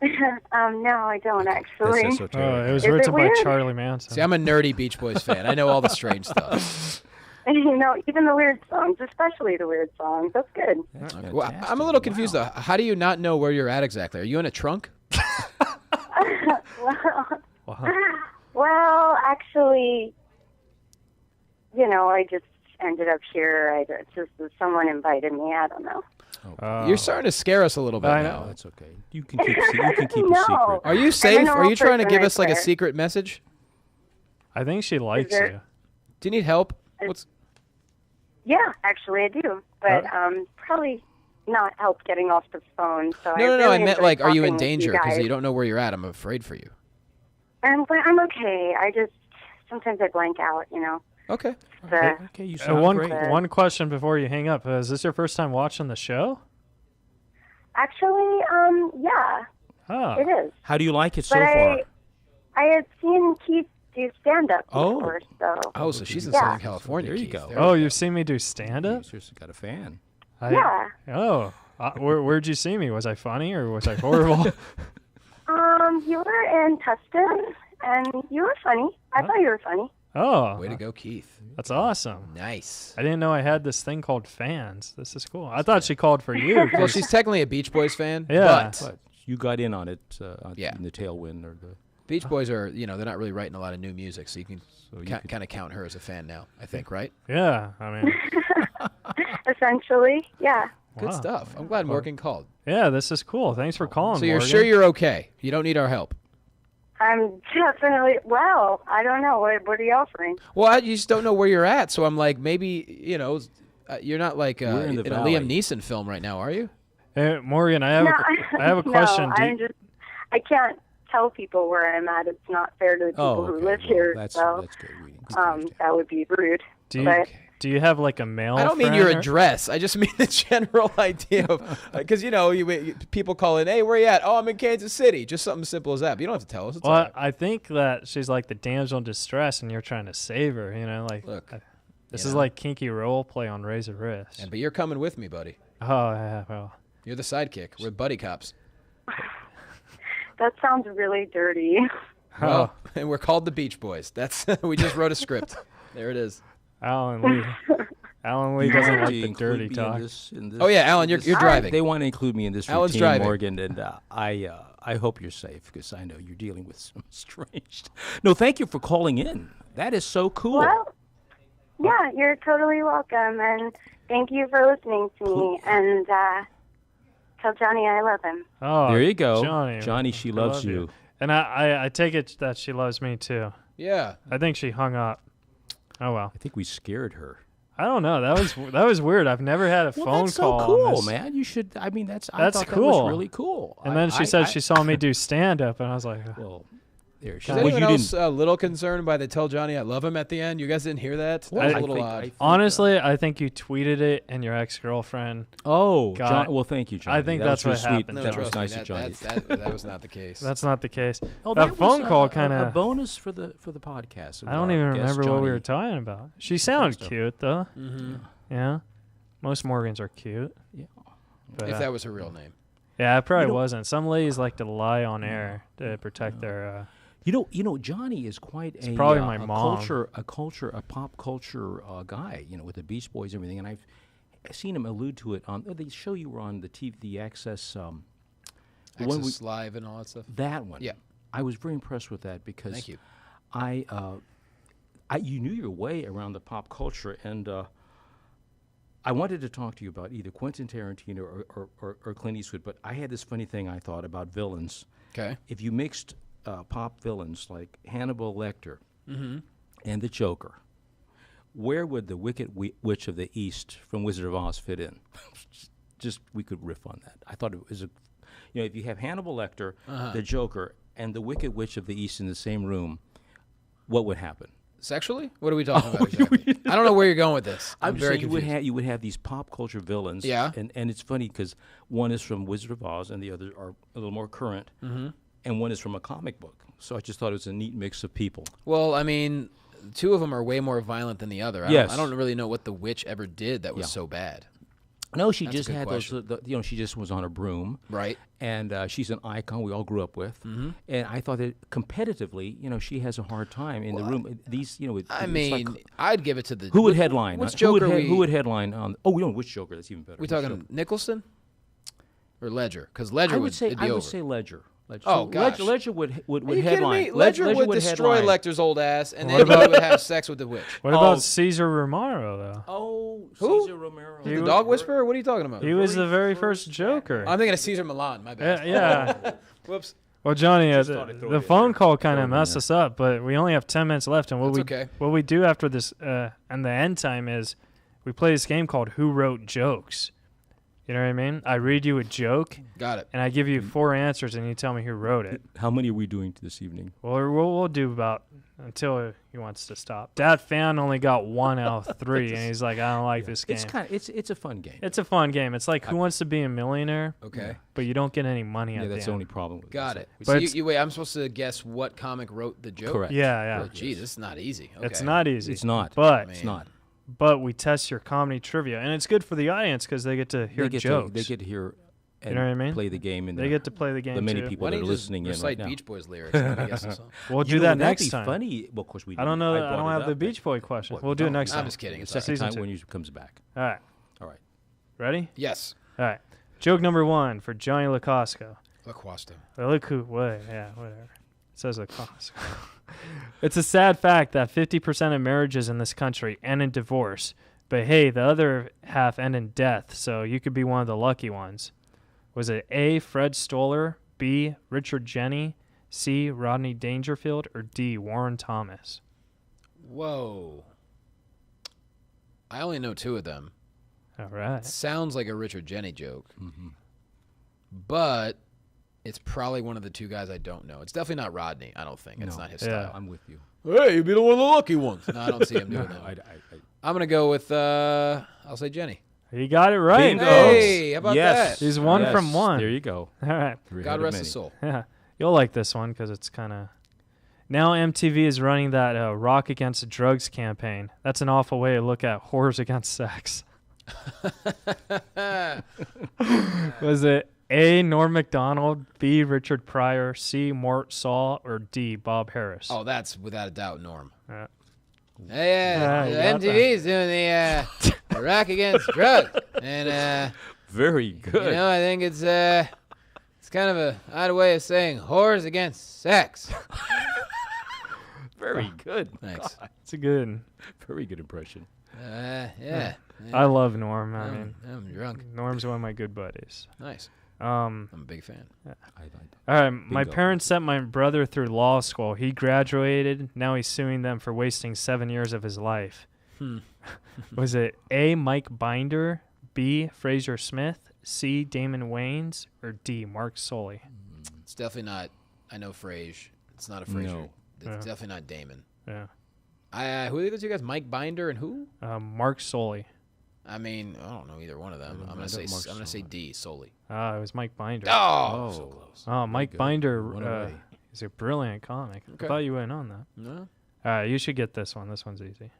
Speaker 5: No, I don't actually.
Speaker 3: That's so
Speaker 2: Oh,
Speaker 3: terrible.
Speaker 2: it was
Speaker 5: Is it
Speaker 2: written by
Speaker 5: weird?
Speaker 2: Charlie Manson.
Speaker 4: See, I'm a nerdy Beach Boys fan. I know all the strange stuff.
Speaker 5: You know, even the weird songs, especially the weird songs. That's good.
Speaker 3: That's
Speaker 4: Well, I'm a
Speaker 3: fantastic.
Speaker 4: little confused,
Speaker 3: Wow.
Speaker 4: though. How do you not know where you're at exactly? Are you in a trunk?
Speaker 5: Well, actually, you know, I just ended up here. Someone invited me. I don't know.
Speaker 4: You're starting to scare us a little bit
Speaker 2: I
Speaker 3: No,
Speaker 4: now.
Speaker 3: that's okay. You can keep a
Speaker 5: No.
Speaker 3: secret.
Speaker 4: Are you safe? Are
Speaker 5: normal
Speaker 4: you trying to
Speaker 5: person,
Speaker 4: give
Speaker 5: I
Speaker 4: us like a
Speaker 5: swear.
Speaker 4: secret message?
Speaker 2: I think she likes
Speaker 5: there-
Speaker 2: you.
Speaker 4: Do you need help? What's
Speaker 5: Yeah, actually, I do, but probably not help getting off the phone. So
Speaker 4: No.
Speaker 5: really
Speaker 4: I meant
Speaker 5: enjoyed
Speaker 4: like, are you in
Speaker 5: talking with
Speaker 4: danger? Because
Speaker 5: guys.
Speaker 4: you don't know where you're at. I'm afraid for you.
Speaker 5: But I'm okay. I just sometimes I blank out. You know.
Speaker 4: Okay.
Speaker 5: The,
Speaker 3: Okay, you sound
Speaker 2: One
Speaker 3: great.
Speaker 2: one question before you hang up: is this your first time watching the show?
Speaker 5: actually, yeah,
Speaker 2: Oh,
Speaker 5: it is.
Speaker 3: How do you like it so
Speaker 5: But
Speaker 3: far?
Speaker 5: I had seen Keith do stand up
Speaker 3: Oh.
Speaker 5: before, so
Speaker 4: Oh, so she's in
Speaker 5: Yeah.
Speaker 4: Southern California.
Speaker 3: There you
Speaker 4: Keith.
Speaker 3: go.
Speaker 4: There
Speaker 2: oh,
Speaker 4: we
Speaker 2: you've seen me do stand
Speaker 3: You
Speaker 2: up?
Speaker 3: seriously got a fan.
Speaker 5: yeah.
Speaker 2: Oh, where'd you see me? Was I funny or was I horrible?
Speaker 5: You were in Tustin, and you were funny. I thought you were funny.
Speaker 2: Oh,
Speaker 4: Way to go, Keith.
Speaker 2: that's awesome.
Speaker 4: Nice.
Speaker 2: I didn't know I had this thing called fans. This is cool. I thought she called for you.
Speaker 4: Well,
Speaker 2: 'cause-
Speaker 4: she's technically a Beach Boys fan.
Speaker 2: Yeah.
Speaker 3: But you got in on it
Speaker 4: Yeah.
Speaker 3: in the tailwind or the.
Speaker 4: Beach Boys are, they're not really writing a lot of new music, so you can
Speaker 3: you
Speaker 4: kind of count her as a fan now, I think, right?
Speaker 2: yeah, I mean,
Speaker 5: Essentially, yeah.
Speaker 4: Good
Speaker 2: Wow.
Speaker 4: stuff. I'm glad Morgan called.
Speaker 2: yeah, this is cool. Thanks for calling.
Speaker 4: So you're
Speaker 2: Morgan.
Speaker 4: sure you're okay? You don't need our help?
Speaker 5: I'm definitely, well, I don't know. What are you offering?
Speaker 4: Well, you just don't know where you're at, so I'm like, maybe, you're not like
Speaker 3: We're in
Speaker 4: in
Speaker 3: the
Speaker 4: a
Speaker 3: valley.
Speaker 4: Liam Neeson film right now, are you?
Speaker 2: Hey, Morgan, I have I have a question.
Speaker 5: No,
Speaker 2: Do you-
Speaker 5: I can't tell people where I'm at. It's not fair to the people
Speaker 3: Oh,
Speaker 5: who
Speaker 3: okay.
Speaker 5: live
Speaker 3: Well,
Speaker 5: here.
Speaker 3: that's
Speaker 5: So
Speaker 3: good. We understand.
Speaker 5: that would be rude.
Speaker 2: do you have like a mail?
Speaker 4: I don't mean
Speaker 2: friend
Speaker 4: your
Speaker 2: or-
Speaker 4: address. I just mean the general idea of, because, people call in, hey, where you at? Oh, I'm in Kansas City. Just something simple as that. But you don't have to tell us. It's all
Speaker 2: Well,
Speaker 4: right.
Speaker 2: I think that she's like the damsel in distress, and you're trying to save her. Like,
Speaker 4: Look,
Speaker 2: this
Speaker 4: you
Speaker 2: is
Speaker 4: know.
Speaker 2: like kinky role play on Razor Wrist.
Speaker 4: But you're coming with me, buddy.
Speaker 2: Oh, yeah, well,
Speaker 4: You're the sidekick. We're buddy cops.
Speaker 5: That sounds really dirty.
Speaker 4: Well, and we're called the Beach Boys. That's we just wrote a script. There it is.
Speaker 2: Alan Lee. Alan Lee
Speaker 3: You
Speaker 2: doesn't
Speaker 3: want
Speaker 2: like
Speaker 3: to
Speaker 2: the
Speaker 3: include
Speaker 2: dirty
Speaker 3: me
Speaker 2: talk.
Speaker 3: in this,
Speaker 4: Oh, yeah, Alan, you're driving.
Speaker 3: They want to include me in this
Speaker 4: Alan's
Speaker 3: routine,
Speaker 4: driving.
Speaker 3: Morgan, and I hope you're safe because I know you're dealing with some strange. No, thank you for calling in. That is so cool.
Speaker 5: Well, yeah, you're totally welcome, and thank you for listening to me. And tell Johnny I love him.
Speaker 2: Oh,
Speaker 3: There you go,
Speaker 2: Johnny.
Speaker 3: she
Speaker 2: I
Speaker 3: loves
Speaker 2: love
Speaker 3: you.
Speaker 2: And I take it that she loves me too.
Speaker 4: Yeah.
Speaker 2: I think she hung up. Oh well.
Speaker 3: I think we scared her.
Speaker 2: I don't know. That was weird. I've never had a
Speaker 3: Well,
Speaker 2: phone
Speaker 3: that's
Speaker 2: call.
Speaker 3: so
Speaker 2: on
Speaker 3: cool,
Speaker 2: this.
Speaker 3: man. You should. I mean, I
Speaker 2: That's
Speaker 3: thought that
Speaker 2: cool.
Speaker 3: was really cool.
Speaker 2: And then she said she saw me do stand up, and I was like,
Speaker 3: Well, there she.
Speaker 4: Is
Speaker 3: Well,
Speaker 4: anyone
Speaker 3: you
Speaker 4: else
Speaker 3: didn't.
Speaker 4: a little concerned by the "Tell Johnny I love him" at the end? You guys didn't hear that?
Speaker 3: Well,
Speaker 4: That was
Speaker 3: I
Speaker 4: a little
Speaker 3: think-
Speaker 4: odd.
Speaker 3: I think,
Speaker 2: honestly, I think you tweeted it, and your ex-girlfriend.
Speaker 3: Oh,
Speaker 2: God.
Speaker 3: John, well, thank you, Johnny.
Speaker 2: I think
Speaker 3: That
Speaker 2: that's
Speaker 3: was
Speaker 2: what
Speaker 3: real sweet.
Speaker 2: happened.
Speaker 4: No,
Speaker 3: That was
Speaker 4: trust me,
Speaker 3: nice of Johnny.
Speaker 4: that was not the case.
Speaker 2: That's not the case.
Speaker 3: Oh,
Speaker 2: that
Speaker 3: was
Speaker 2: phone call
Speaker 3: a
Speaker 2: kind
Speaker 3: a
Speaker 2: of.
Speaker 3: bonus for the podcast.
Speaker 2: I don't even remember what we were
Speaker 3: talking.
Speaker 2: talking about. She sounded
Speaker 3: stuff.
Speaker 2: cute though.
Speaker 4: Mm-hmm.
Speaker 2: Yeah, most Morgans are cute.
Speaker 3: Yeah.
Speaker 2: But,
Speaker 4: If that was her real name.
Speaker 2: yeah, it probably
Speaker 3: You know-
Speaker 2: wasn't. Some ladies like to lie on air to protect their.
Speaker 3: You know, Johnny is quite a
Speaker 2: probably my
Speaker 3: a
Speaker 2: mom.
Speaker 3: a pop culture guy. With the Beach Boys and everything, and I've seen him allude to it on the show you were on the TV, the Access. The one
Speaker 4: Access Live and all that stuff.
Speaker 3: that one.
Speaker 4: Yeah.
Speaker 3: I was very impressed with that because
Speaker 4: Thank you.
Speaker 3: you knew your way around the pop culture, and I wanted to talk to you about either Quentin Tarantino or Clint Eastwood, but I had this funny thing I thought about villains.
Speaker 4: Okay.
Speaker 3: If you mixed pop villains like Hannibal Lecter and the Joker, where would the Wicked Witch of the East from Wizard of Oz fit in? Just we could riff on that. I thought it was if you have Hannibal Lecter, the Joker, and the Wicked Witch of the East in the same room, what would happen?
Speaker 4: Sexually? What are we talking about exactly? I don't know where you're going with this. I'm
Speaker 3: just
Speaker 4: very
Speaker 3: saying
Speaker 4: confused.
Speaker 3: you would have these pop culture villains.
Speaker 4: Yeah.
Speaker 3: And it's funny because one is from Wizard of Oz and the others are a little more current. Mm-hmm. And one is from a comic book. So I just thought it was a neat mix of people.
Speaker 4: Well, I mean, two of them are way more violent than the other.
Speaker 3: Yes.
Speaker 4: I don't really know what the witch ever did that was
Speaker 3: Yeah.
Speaker 4: so bad.
Speaker 3: No, she
Speaker 4: That's a
Speaker 3: just
Speaker 4: good
Speaker 3: had
Speaker 4: question.
Speaker 3: those. She just was on a broom,
Speaker 4: Right.
Speaker 3: and she's an icon we all grew up with.
Speaker 4: Mm-hmm.
Speaker 3: And I thought that competitively, she has a hard time in the room. These,
Speaker 4: I mean, I'd give it to the.
Speaker 3: who would headline?
Speaker 4: Which
Speaker 3: Who would
Speaker 4: Joker?
Speaker 3: who would headline on? Oh, we don't know which Joker. That's even better.
Speaker 4: We
Speaker 3: Which
Speaker 4: talking
Speaker 3: Joker?
Speaker 4: Nicholson or Ledger? Because Ledger
Speaker 3: I would say
Speaker 4: it'd be
Speaker 3: I would
Speaker 4: over.
Speaker 3: say Ledger.
Speaker 4: Oh, gosh.
Speaker 3: Ledger would
Speaker 4: Are you kidding
Speaker 3: headline.
Speaker 4: me? Ledger would destroy
Speaker 3: headline.
Speaker 4: Lecter's old ass, and then he would have sex with the witch.
Speaker 2: What
Speaker 3: Oh.
Speaker 2: about Caesar Romero though?
Speaker 3: Oh,
Speaker 4: Who?
Speaker 3: Caesar Romero.
Speaker 2: He
Speaker 4: The
Speaker 2: was-
Speaker 4: dog whisperer? What are you talking about?
Speaker 2: He was the very first Joker.
Speaker 4: I'm thinking of Caesar Milan. My bad.
Speaker 2: Yeah.
Speaker 4: Whoops.
Speaker 2: Well, Johnny,
Speaker 3: thought I'd throw
Speaker 2: the
Speaker 3: it in
Speaker 2: phone
Speaker 3: there.
Speaker 2: call kind
Speaker 3: Throw it
Speaker 2: of
Speaker 3: in
Speaker 2: messed
Speaker 3: there.
Speaker 2: us up, but we only have 10 minutes left, and
Speaker 4: That's okay.
Speaker 2: what we do after this and the end time is we play this game called Who Wrote Jokes. You know what I mean? I read you a joke,
Speaker 4: Got it.
Speaker 2: and I give you 4 answers, and you tell me who wrote it.
Speaker 3: How many are we doing this evening?
Speaker 2: Well, we'll do about until he wants to stop. That fan only got 1 out of 3, and he's like, I don't like this game.
Speaker 3: It's a fun game.
Speaker 2: It's a fun game. It's like Who Wants to Be a Millionaire,
Speaker 4: Okay.
Speaker 2: but you don't get any money
Speaker 3: Yeah,
Speaker 2: at
Speaker 3: that's
Speaker 2: the
Speaker 3: the only
Speaker 2: end.
Speaker 3: problem with
Speaker 4: Got
Speaker 3: it.
Speaker 4: it.
Speaker 2: But
Speaker 4: So
Speaker 2: it's-
Speaker 4: you wait. I'm supposed to guess what comic wrote the joke.
Speaker 3: Correct.
Speaker 2: Yeah.
Speaker 4: Oh, geez, this is not easy. Okay.
Speaker 2: It's not easy.
Speaker 3: It's not.
Speaker 2: But
Speaker 3: It's not.
Speaker 2: but we test your comedy trivia, and it's good for the audience because they get to hear jokes.
Speaker 3: They get to hear and
Speaker 2: know what I mean?
Speaker 3: play the game. And
Speaker 2: They get to play the game
Speaker 3: the many
Speaker 2: too.
Speaker 3: people
Speaker 4: Why
Speaker 3: that
Speaker 4: don't
Speaker 3: are
Speaker 4: you just
Speaker 3: listening in
Speaker 4: recite
Speaker 3: right now.
Speaker 4: Beach Boys lyrics? And I guess it's all-
Speaker 2: We'll do
Speaker 3: You know,
Speaker 2: that
Speaker 3: that'd
Speaker 2: next
Speaker 3: be
Speaker 2: time.
Speaker 3: funny. Well, of course we.
Speaker 2: I don't know.
Speaker 3: brought
Speaker 2: I don't
Speaker 3: it
Speaker 2: have
Speaker 3: up,
Speaker 2: the
Speaker 3: but-
Speaker 2: Beach Boy question.
Speaker 3: What,
Speaker 2: We'll do it
Speaker 3: no,
Speaker 2: next
Speaker 4: I'm
Speaker 2: time.
Speaker 4: just kidding.
Speaker 3: The
Speaker 4: It's all right.
Speaker 3: second
Speaker 2: Season
Speaker 3: time
Speaker 2: 2.
Speaker 3: when he comes back.
Speaker 2: All right.
Speaker 3: All right.
Speaker 2: Ready?
Speaker 4: Yes.
Speaker 2: All right. Joke number 1 for Johnny Lacosco.
Speaker 4: Laquasta.
Speaker 2: What? Yeah, whatever. It says Lacosco. It's a sad fact that 50% of marriages in this country end in divorce. But hey, the other half end in death, so you could be one of the lucky ones. Was it A, Fred Stoller, B, Richard Jenney, C, Rodney Dangerfield, or D, Warren Thomas?
Speaker 4: Whoa. I only know 2 of them.
Speaker 2: All right.
Speaker 4: Sounds like a Richard Jenney joke, but it's probably one of the 2 guys I don't know. It's definitely not Rodney. I don't think it's
Speaker 3: No.
Speaker 4: not his
Speaker 2: Yeah.
Speaker 4: style.
Speaker 3: I'm with you.
Speaker 4: Hey, you'd be the one of the lucky ones. No, I don't see him doing that.
Speaker 3: I,
Speaker 4: I'm gonna go with I'll say Jenny.
Speaker 2: You got it right.
Speaker 3: Bingo.
Speaker 4: Hey, how about
Speaker 3: yes.
Speaker 4: that?
Speaker 2: He's 1
Speaker 3: Yes.
Speaker 2: from 1.
Speaker 3: There you go.
Speaker 2: All right.
Speaker 3: Three
Speaker 4: God
Speaker 3: ahead of
Speaker 4: rest
Speaker 3: many.
Speaker 4: his soul.
Speaker 2: Yeah. You'll like this one because it's kind of... Now MTV is running that Rock Against Drugs campaign. That's an awful way to look at whores against sex. Was it A, Norm Macdonald, B, Richard Pryor, C, Mort Saul, or D, Bob Harris?
Speaker 4: Oh, that's without a doubt Norm.
Speaker 2: Yeah.
Speaker 4: Hey,
Speaker 2: Yeah, you got
Speaker 4: MTV's doing the Rock Against Drugs, and
Speaker 3: Very good.
Speaker 4: I think it's kind of a odd way of saying whores against sex.
Speaker 3: Very good.
Speaker 4: Thanks.
Speaker 2: It's a good...
Speaker 3: Very good impression.
Speaker 4: Yeah.
Speaker 2: I love Norm. I mean,
Speaker 4: I'm drunk.
Speaker 2: Norm's one of my good buddies.
Speaker 4: Nice.
Speaker 2: Um,
Speaker 4: I'm a big fan.
Speaker 2: all right, my
Speaker 3: Bingo.
Speaker 2: parents sent my brother through law school. He graduated. Now he's suing them for wasting 7 years of his life. Was it A, Mike Binder, B, Fraser Smith, C, Damon Wayans, or D, Mark Soley?
Speaker 4: It's definitely not. I know Frasier. It's not a Frasier.
Speaker 3: No.
Speaker 4: It's
Speaker 2: Yeah.
Speaker 4: definitely not Damon.
Speaker 2: Yeah.
Speaker 4: Who are the 2 guys? Mike Binder and who?
Speaker 2: Mark Soley.
Speaker 4: I mean, I don't know either one of them. I'm gonna say D solely.
Speaker 2: It was Mike Binder.
Speaker 4: Oh, so close.
Speaker 2: Oh, Mike
Speaker 3: good.
Speaker 2: Binder
Speaker 3: One away.
Speaker 2: is a brilliant comic.
Speaker 4: Okay.
Speaker 2: I thought you would know that.
Speaker 4: No,
Speaker 2: All right, you should get this one. This one's easy.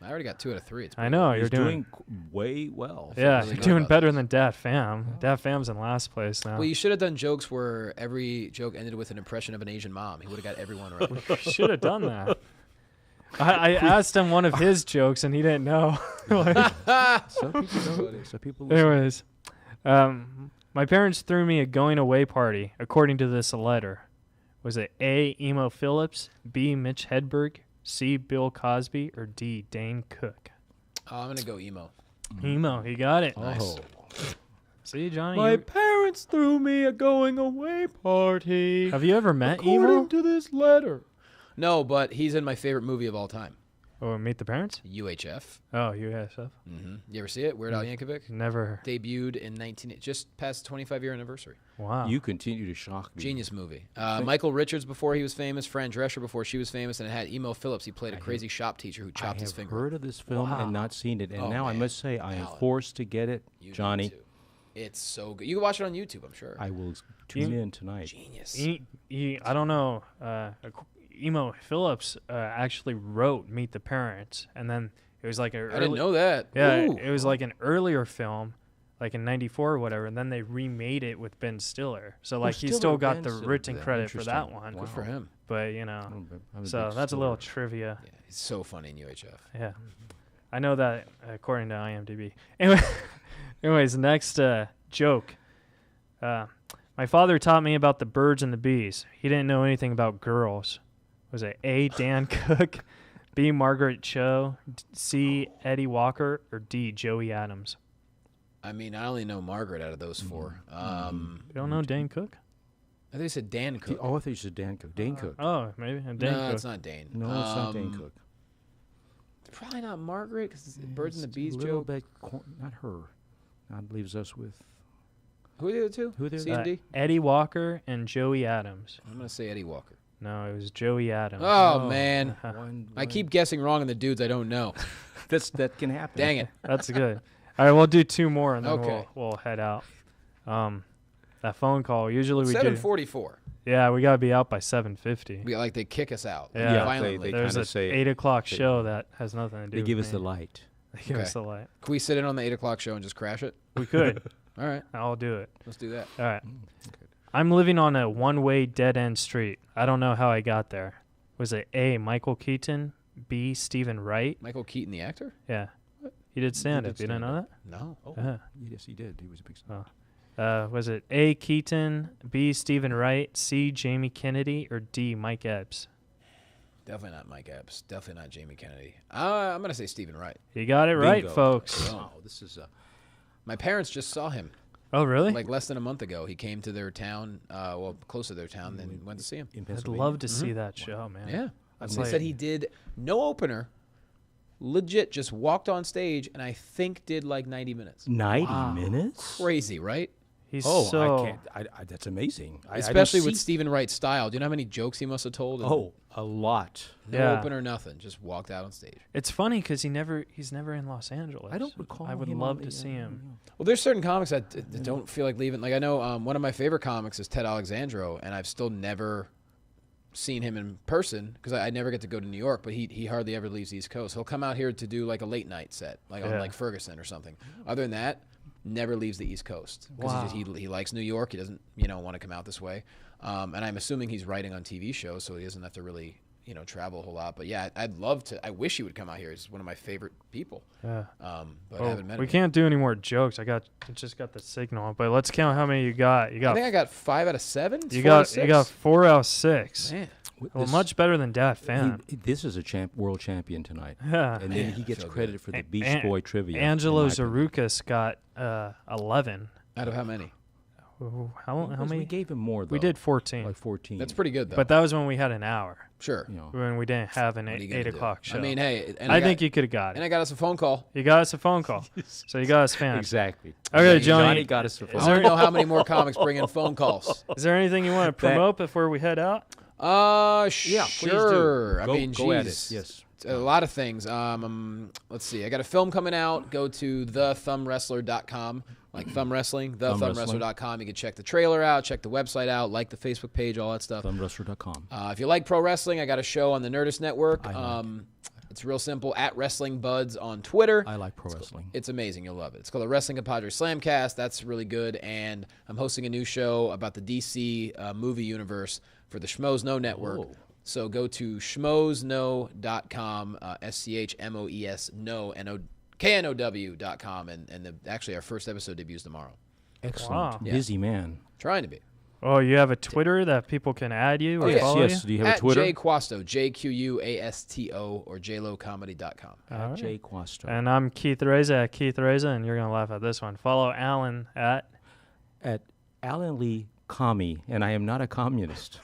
Speaker 4: I already got 2 out of 3. It's
Speaker 2: I know,
Speaker 3: He's
Speaker 2: you're doing...
Speaker 3: way well.
Speaker 2: Yeah,
Speaker 4: really
Speaker 2: you're
Speaker 4: good
Speaker 2: doing
Speaker 4: about
Speaker 2: better
Speaker 4: this.
Speaker 2: than Dat Fam. Dat Fam's in last place now.
Speaker 4: Well, you should have done jokes where every joke ended with an impression of an Asian mom. He would have got everyone right.
Speaker 2: Should have done that. I asked him one of his jokes and he didn't know.
Speaker 3: Some people don't. Some people listen.
Speaker 2: Anyways, my parents threw me a going away party, according to this letter. Was it A, Emo Phillips, B, Mitch Hedberg, C, Bill Cosby, or D, Dane Cook?
Speaker 4: I'm gonna go emo.
Speaker 2: Emo, he got it.
Speaker 3: Oh.
Speaker 2: See, Johnny,
Speaker 4: My
Speaker 2: you-
Speaker 4: parents threw me a going away party.
Speaker 2: have you ever met
Speaker 4: According
Speaker 2: Emo?
Speaker 4: to this letter. No, but he's in my favorite movie of all time,
Speaker 2: Oh, Meet the Parents?
Speaker 4: UHF.
Speaker 2: Oh, USF?
Speaker 4: Mm-hmm. You ever see it? Weird Al Yankovic.
Speaker 2: Never.
Speaker 4: Debuted in just past 25-year anniversary.
Speaker 2: Wow.
Speaker 3: You continue to shock me.
Speaker 4: Genius movie. Michael Richards before he was famous, Fran Drescher before she was famous, and it had Emo Phillips. He played a crazy shop teacher who
Speaker 3: I
Speaker 4: chopped his
Speaker 3: have
Speaker 4: finger.
Speaker 3: heard of this film
Speaker 2: Wow.
Speaker 3: and not seen it, and
Speaker 4: Oh,
Speaker 3: now I
Speaker 4: man.
Speaker 3: must say I am
Speaker 4: Alan.
Speaker 3: forced to get it,
Speaker 4: You need
Speaker 3: Johnny.
Speaker 4: to. It's so good. You can watch it on YouTube, I'm sure.
Speaker 3: I will tune in tonight.
Speaker 4: Genius.
Speaker 2: I don't know. Emo Phillips actually wrote Meet the Parents, and then it was like
Speaker 4: I didn't know that.
Speaker 2: Yeah,
Speaker 4: Ooh.
Speaker 2: it was like an earlier film, like in '94 or whatever, and then they remade it with Ben Stiller. So like he
Speaker 3: Stiller,
Speaker 2: still got
Speaker 3: Ben
Speaker 2: the
Speaker 3: Stiller
Speaker 2: written
Speaker 3: did that.
Speaker 2: credit for that
Speaker 3: Interesting.
Speaker 2: one.
Speaker 3: Wow.
Speaker 4: Good for him.
Speaker 2: But
Speaker 3: I'm a
Speaker 2: so
Speaker 3: big
Speaker 2: that's a little
Speaker 3: Stiller.
Speaker 2: trivia.
Speaker 4: Yeah, he's so funny in UHF.
Speaker 2: Yeah, I know that according to IMDb. Anyway, anyways, next joke. My father taught me about the birds and the bees. He didn't know anything about girls. Was it A, Dan Cook, B, Margaret Cho, C, Eddie Walker, or D, Joey Adams?
Speaker 4: I mean, I only know Margaret out of those four.
Speaker 2: You don't know Dan Cook?
Speaker 4: I think they said Dan Cook.
Speaker 3: Oh, I thought you said Dan Cook. Dane Cook.
Speaker 2: Oh, maybe Dan
Speaker 4: no,
Speaker 2: Cook.
Speaker 4: it's not Dane.
Speaker 3: No, it's not Dane Cook.
Speaker 4: Probably not Margaret because it's Birds and the
Speaker 3: It's
Speaker 4: Bees
Speaker 3: a little
Speaker 4: joke.
Speaker 3: bit not her. That leaves us with
Speaker 4: Who are the other two?
Speaker 3: Who are the
Speaker 4: C
Speaker 3: other-
Speaker 4: and D?
Speaker 2: Eddie Walker and Joey Adams.
Speaker 4: I'm gonna say Eddie Walker.
Speaker 2: No, it was Joey Adams.
Speaker 4: Oh, man,
Speaker 3: one.
Speaker 4: I keep guessing wrong on the dudes I don't know.
Speaker 3: that can happen.
Speaker 4: Dang it.
Speaker 2: That's good. All right, we'll do two more and then
Speaker 4: Okay.
Speaker 2: we'll head out. That phone call. Usually we do.
Speaker 4: 7:44.
Speaker 2: Yeah, we gotta be out by 7:50.
Speaker 4: We like they kick us out.
Speaker 2: Yeah. Yeah,
Speaker 4: violently.
Speaker 3: they
Speaker 2: There's
Speaker 3: kinda
Speaker 2: a
Speaker 3: say
Speaker 2: 8 o'clock
Speaker 3: they-
Speaker 2: show that has nothing to do.
Speaker 3: They give
Speaker 2: with
Speaker 3: us the
Speaker 2: me.
Speaker 3: light.
Speaker 2: They give us
Speaker 4: Okay.
Speaker 2: the light.
Speaker 4: Can we sit in on the 8 o'clock show and just crash it?
Speaker 2: We could.
Speaker 4: All right,
Speaker 2: I'll do it.
Speaker 4: let's do that.
Speaker 2: All right. I'm living on a one-way dead-end street. I don't know how I got there. Was it A, Michael Keaton, B, Stephen Wright?
Speaker 4: Michael Keaton, the actor?
Speaker 2: Yeah. He did stand-up. You didn't know that?
Speaker 4: No.
Speaker 3: Oh,
Speaker 2: Uh-huh.
Speaker 3: yes, he did. He was a big star.
Speaker 2: Was it A, Keaton, B, Stephen Wright, C, Jamie Kennedy, or D, Mike Epps?
Speaker 4: Definitely not Mike Epps. Definitely not Jamie Kennedy. I'm gonna say Stephen Wright.
Speaker 2: You got it right,
Speaker 3: Bingo.
Speaker 2: folks.
Speaker 3: Wow, this is
Speaker 4: My parents just saw him
Speaker 2: Oh, really?
Speaker 4: like less than a month ago. He came to their town, close to their town, then went to see him.
Speaker 3: in
Speaker 2: I'd
Speaker 3: Pennsylvania.
Speaker 2: love to see that show, man.
Speaker 4: Yeah.
Speaker 2: That's
Speaker 4: They
Speaker 2: like-
Speaker 4: said he did no opener, legit just walked on stage, and I think did like 90 minutes.
Speaker 3: 90 minutes?
Speaker 4: Crazy, right?
Speaker 2: He's
Speaker 3: Oh,
Speaker 2: so...
Speaker 3: I can't. That's amazing. I don't
Speaker 4: Especially with
Speaker 3: see-
Speaker 4: Stephen Wright's style. Do you know how many jokes he must have told? And
Speaker 3: Oh, a lot.
Speaker 4: no
Speaker 2: Yeah.
Speaker 4: opener, nothing. Just walked out on stage.
Speaker 2: It's funny because he's never in Los Angeles.
Speaker 3: I don't recall.
Speaker 2: I would
Speaker 3: him
Speaker 2: love
Speaker 3: on
Speaker 2: to
Speaker 3: the,
Speaker 2: see him.
Speaker 4: Well, there's certain comics that don't feel like leaving. Like I know one of my favorite comics is Ted Alexandro, and I've still never seen him in person because I never get to go to New York. But he hardly ever leaves the East Coast. He'll come out here to do like a late night set, like on
Speaker 2: Yeah.
Speaker 4: like Ferguson or something. Other than that, never leaves the East Coast because
Speaker 2: Wow.
Speaker 4: he likes New York. He doesn't want to come out this way. And I'm assuming he's writing on TV shows, so he doesn't have to really travel a whole lot. But yeah, I'd love to. I wish he would come out here. He's one of my favorite people.
Speaker 2: Yeah.
Speaker 4: But I
Speaker 2: Well,
Speaker 4: haven't met him
Speaker 2: we
Speaker 4: yet.
Speaker 2: can't do any more jokes. I just got the signal. But let's count how many you got. You
Speaker 4: I
Speaker 2: got
Speaker 4: think I got 5 out of 7. It's
Speaker 2: you
Speaker 4: 4 out of
Speaker 2: got
Speaker 4: 6.
Speaker 2: 4 out of 6.
Speaker 4: Man.
Speaker 2: Well, much better than Dat Fan.
Speaker 3: This is a world champion tonight.
Speaker 2: Yeah.
Speaker 3: And
Speaker 4: Man,
Speaker 3: then he gets
Speaker 4: feel
Speaker 3: credit
Speaker 4: good.
Speaker 3: for the
Speaker 2: An-
Speaker 3: Beach
Speaker 2: An-
Speaker 3: Boy trivia.
Speaker 2: Angelo
Speaker 3: in my opinion.
Speaker 2: Zarukas got 11.
Speaker 4: Out of how many?
Speaker 2: How
Speaker 3: Because
Speaker 2: many?
Speaker 3: We gave him more, though.
Speaker 2: We did 14.
Speaker 3: Like 14.
Speaker 4: That's pretty good, though.
Speaker 2: But that was when we had an hour.
Speaker 4: Sure.
Speaker 3: You know.
Speaker 2: When we didn't have an
Speaker 4: What are you
Speaker 2: 8
Speaker 4: gonna do?
Speaker 2: o'clock show.
Speaker 4: I mean, hey. And
Speaker 2: I
Speaker 4: got-
Speaker 2: think you could have got
Speaker 4: And
Speaker 2: it.
Speaker 4: I got us a phone call.
Speaker 2: You got us a phone call. So you got us fans.
Speaker 3: Exactly.
Speaker 2: Okay,
Speaker 3: Johnny
Speaker 2: Johnny.
Speaker 3: got us the
Speaker 4: I
Speaker 3: phone.
Speaker 4: want to know how many more comics bring in phone calls.
Speaker 2: Is there anything you want to promote before we head out?
Speaker 3: Yeah, please
Speaker 4: Sure.
Speaker 3: do.
Speaker 4: I
Speaker 3: Go-
Speaker 4: mean,
Speaker 3: go at it.
Speaker 4: geez.
Speaker 3: Yes.
Speaker 4: A lot of things. Let's see. I got a film coming out. Go to thethumbwrestler.com. Like thumb wrestling, thethumbwrestler.com. You can check the trailer out, check the website out, like the Facebook page, all that stuff.
Speaker 3: Thumbwrestler.com.
Speaker 4: If you like pro wrestling, I got a show on the Nerdist Network.
Speaker 3: I like.
Speaker 4: It's real simple. At Wrestling Buds on Twitter.
Speaker 3: I like pro wrestling.
Speaker 4: It's amazing. You'll love it. It's called the Wrestling Compadre Slamcast. That's really good. And I'm hosting a new show about the DC movie universe for the Schmoes Know Network.
Speaker 3: Whoa.
Speaker 4: So go to schmoesnow.com, SCHMOES no, KNOW.com. And actually, our first episode debuts tomorrow.
Speaker 3: Excellent.
Speaker 2: Wow.
Speaker 4: Yeah.
Speaker 3: Busy man.
Speaker 4: Trying to be.
Speaker 2: Oh, you have a Twitter that people can add you or
Speaker 4: yes,
Speaker 2: follow
Speaker 3: Yes.
Speaker 2: you?
Speaker 3: Do you have
Speaker 4: At
Speaker 3: a Twitter?
Speaker 4: Jay Quasto, JQUASTO, or JLowComedy.com.
Speaker 2: All right.
Speaker 3: Jay Quasto.
Speaker 2: And I'm Keith Reza at Keith Reza, and you're going to laugh at this one. Follow Alan at...
Speaker 3: At Alan Lee Commie, and I am not a communist.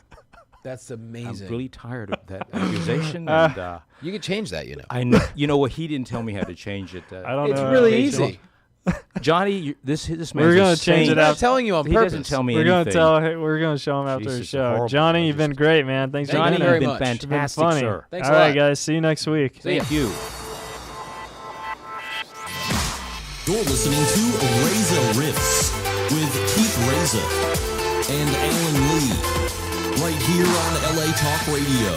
Speaker 4: That's
Speaker 3: I'm
Speaker 4: amazing.
Speaker 3: really tired of that accusation. And
Speaker 4: You could change that,
Speaker 3: I know. You know what? He didn't tell me how to change it.
Speaker 2: I don't
Speaker 4: It's
Speaker 2: know.
Speaker 4: really
Speaker 2: Okay,
Speaker 4: easy.
Speaker 3: Johnny, this man's
Speaker 2: We're
Speaker 3: a
Speaker 2: gonna change
Speaker 3: saint.
Speaker 2: it
Speaker 4: I'm
Speaker 2: out.
Speaker 4: not telling you on
Speaker 3: He
Speaker 4: purpose.
Speaker 3: doesn't tell me
Speaker 2: We're
Speaker 3: anything.
Speaker 2: we're gonna show him after the
Speaker 3: Jesus,
Speaker 2: show.
Speaker 3: horrible.
Speaker 2: Johnny,
Speaker 3: I
Speaker 2: you've been
Speaker 3: just-
Speaker 2: great, man. Thanks for
Speaker 4: Thank you
Speaker 2: joining.
Speaker 4: very
Speaker 3: You've
Speaker 4: much.
Speaker 3: been
Speaker 2: You've been
Speaker 3: fantastic,
Speaker 2: funny.
Speaker 3: sir.
Speaker 4: Thanks
Speaker 2: All
Speaker 4: a
Speaker 2: right,
Speaker 4: lot.
Speaker 2: guys. See you next week.
Speaker 3: Thank you.
Speaker 1: You're listening to Reza Riffs with Keith Reza and Alan Lee right here on LA Talk Radio.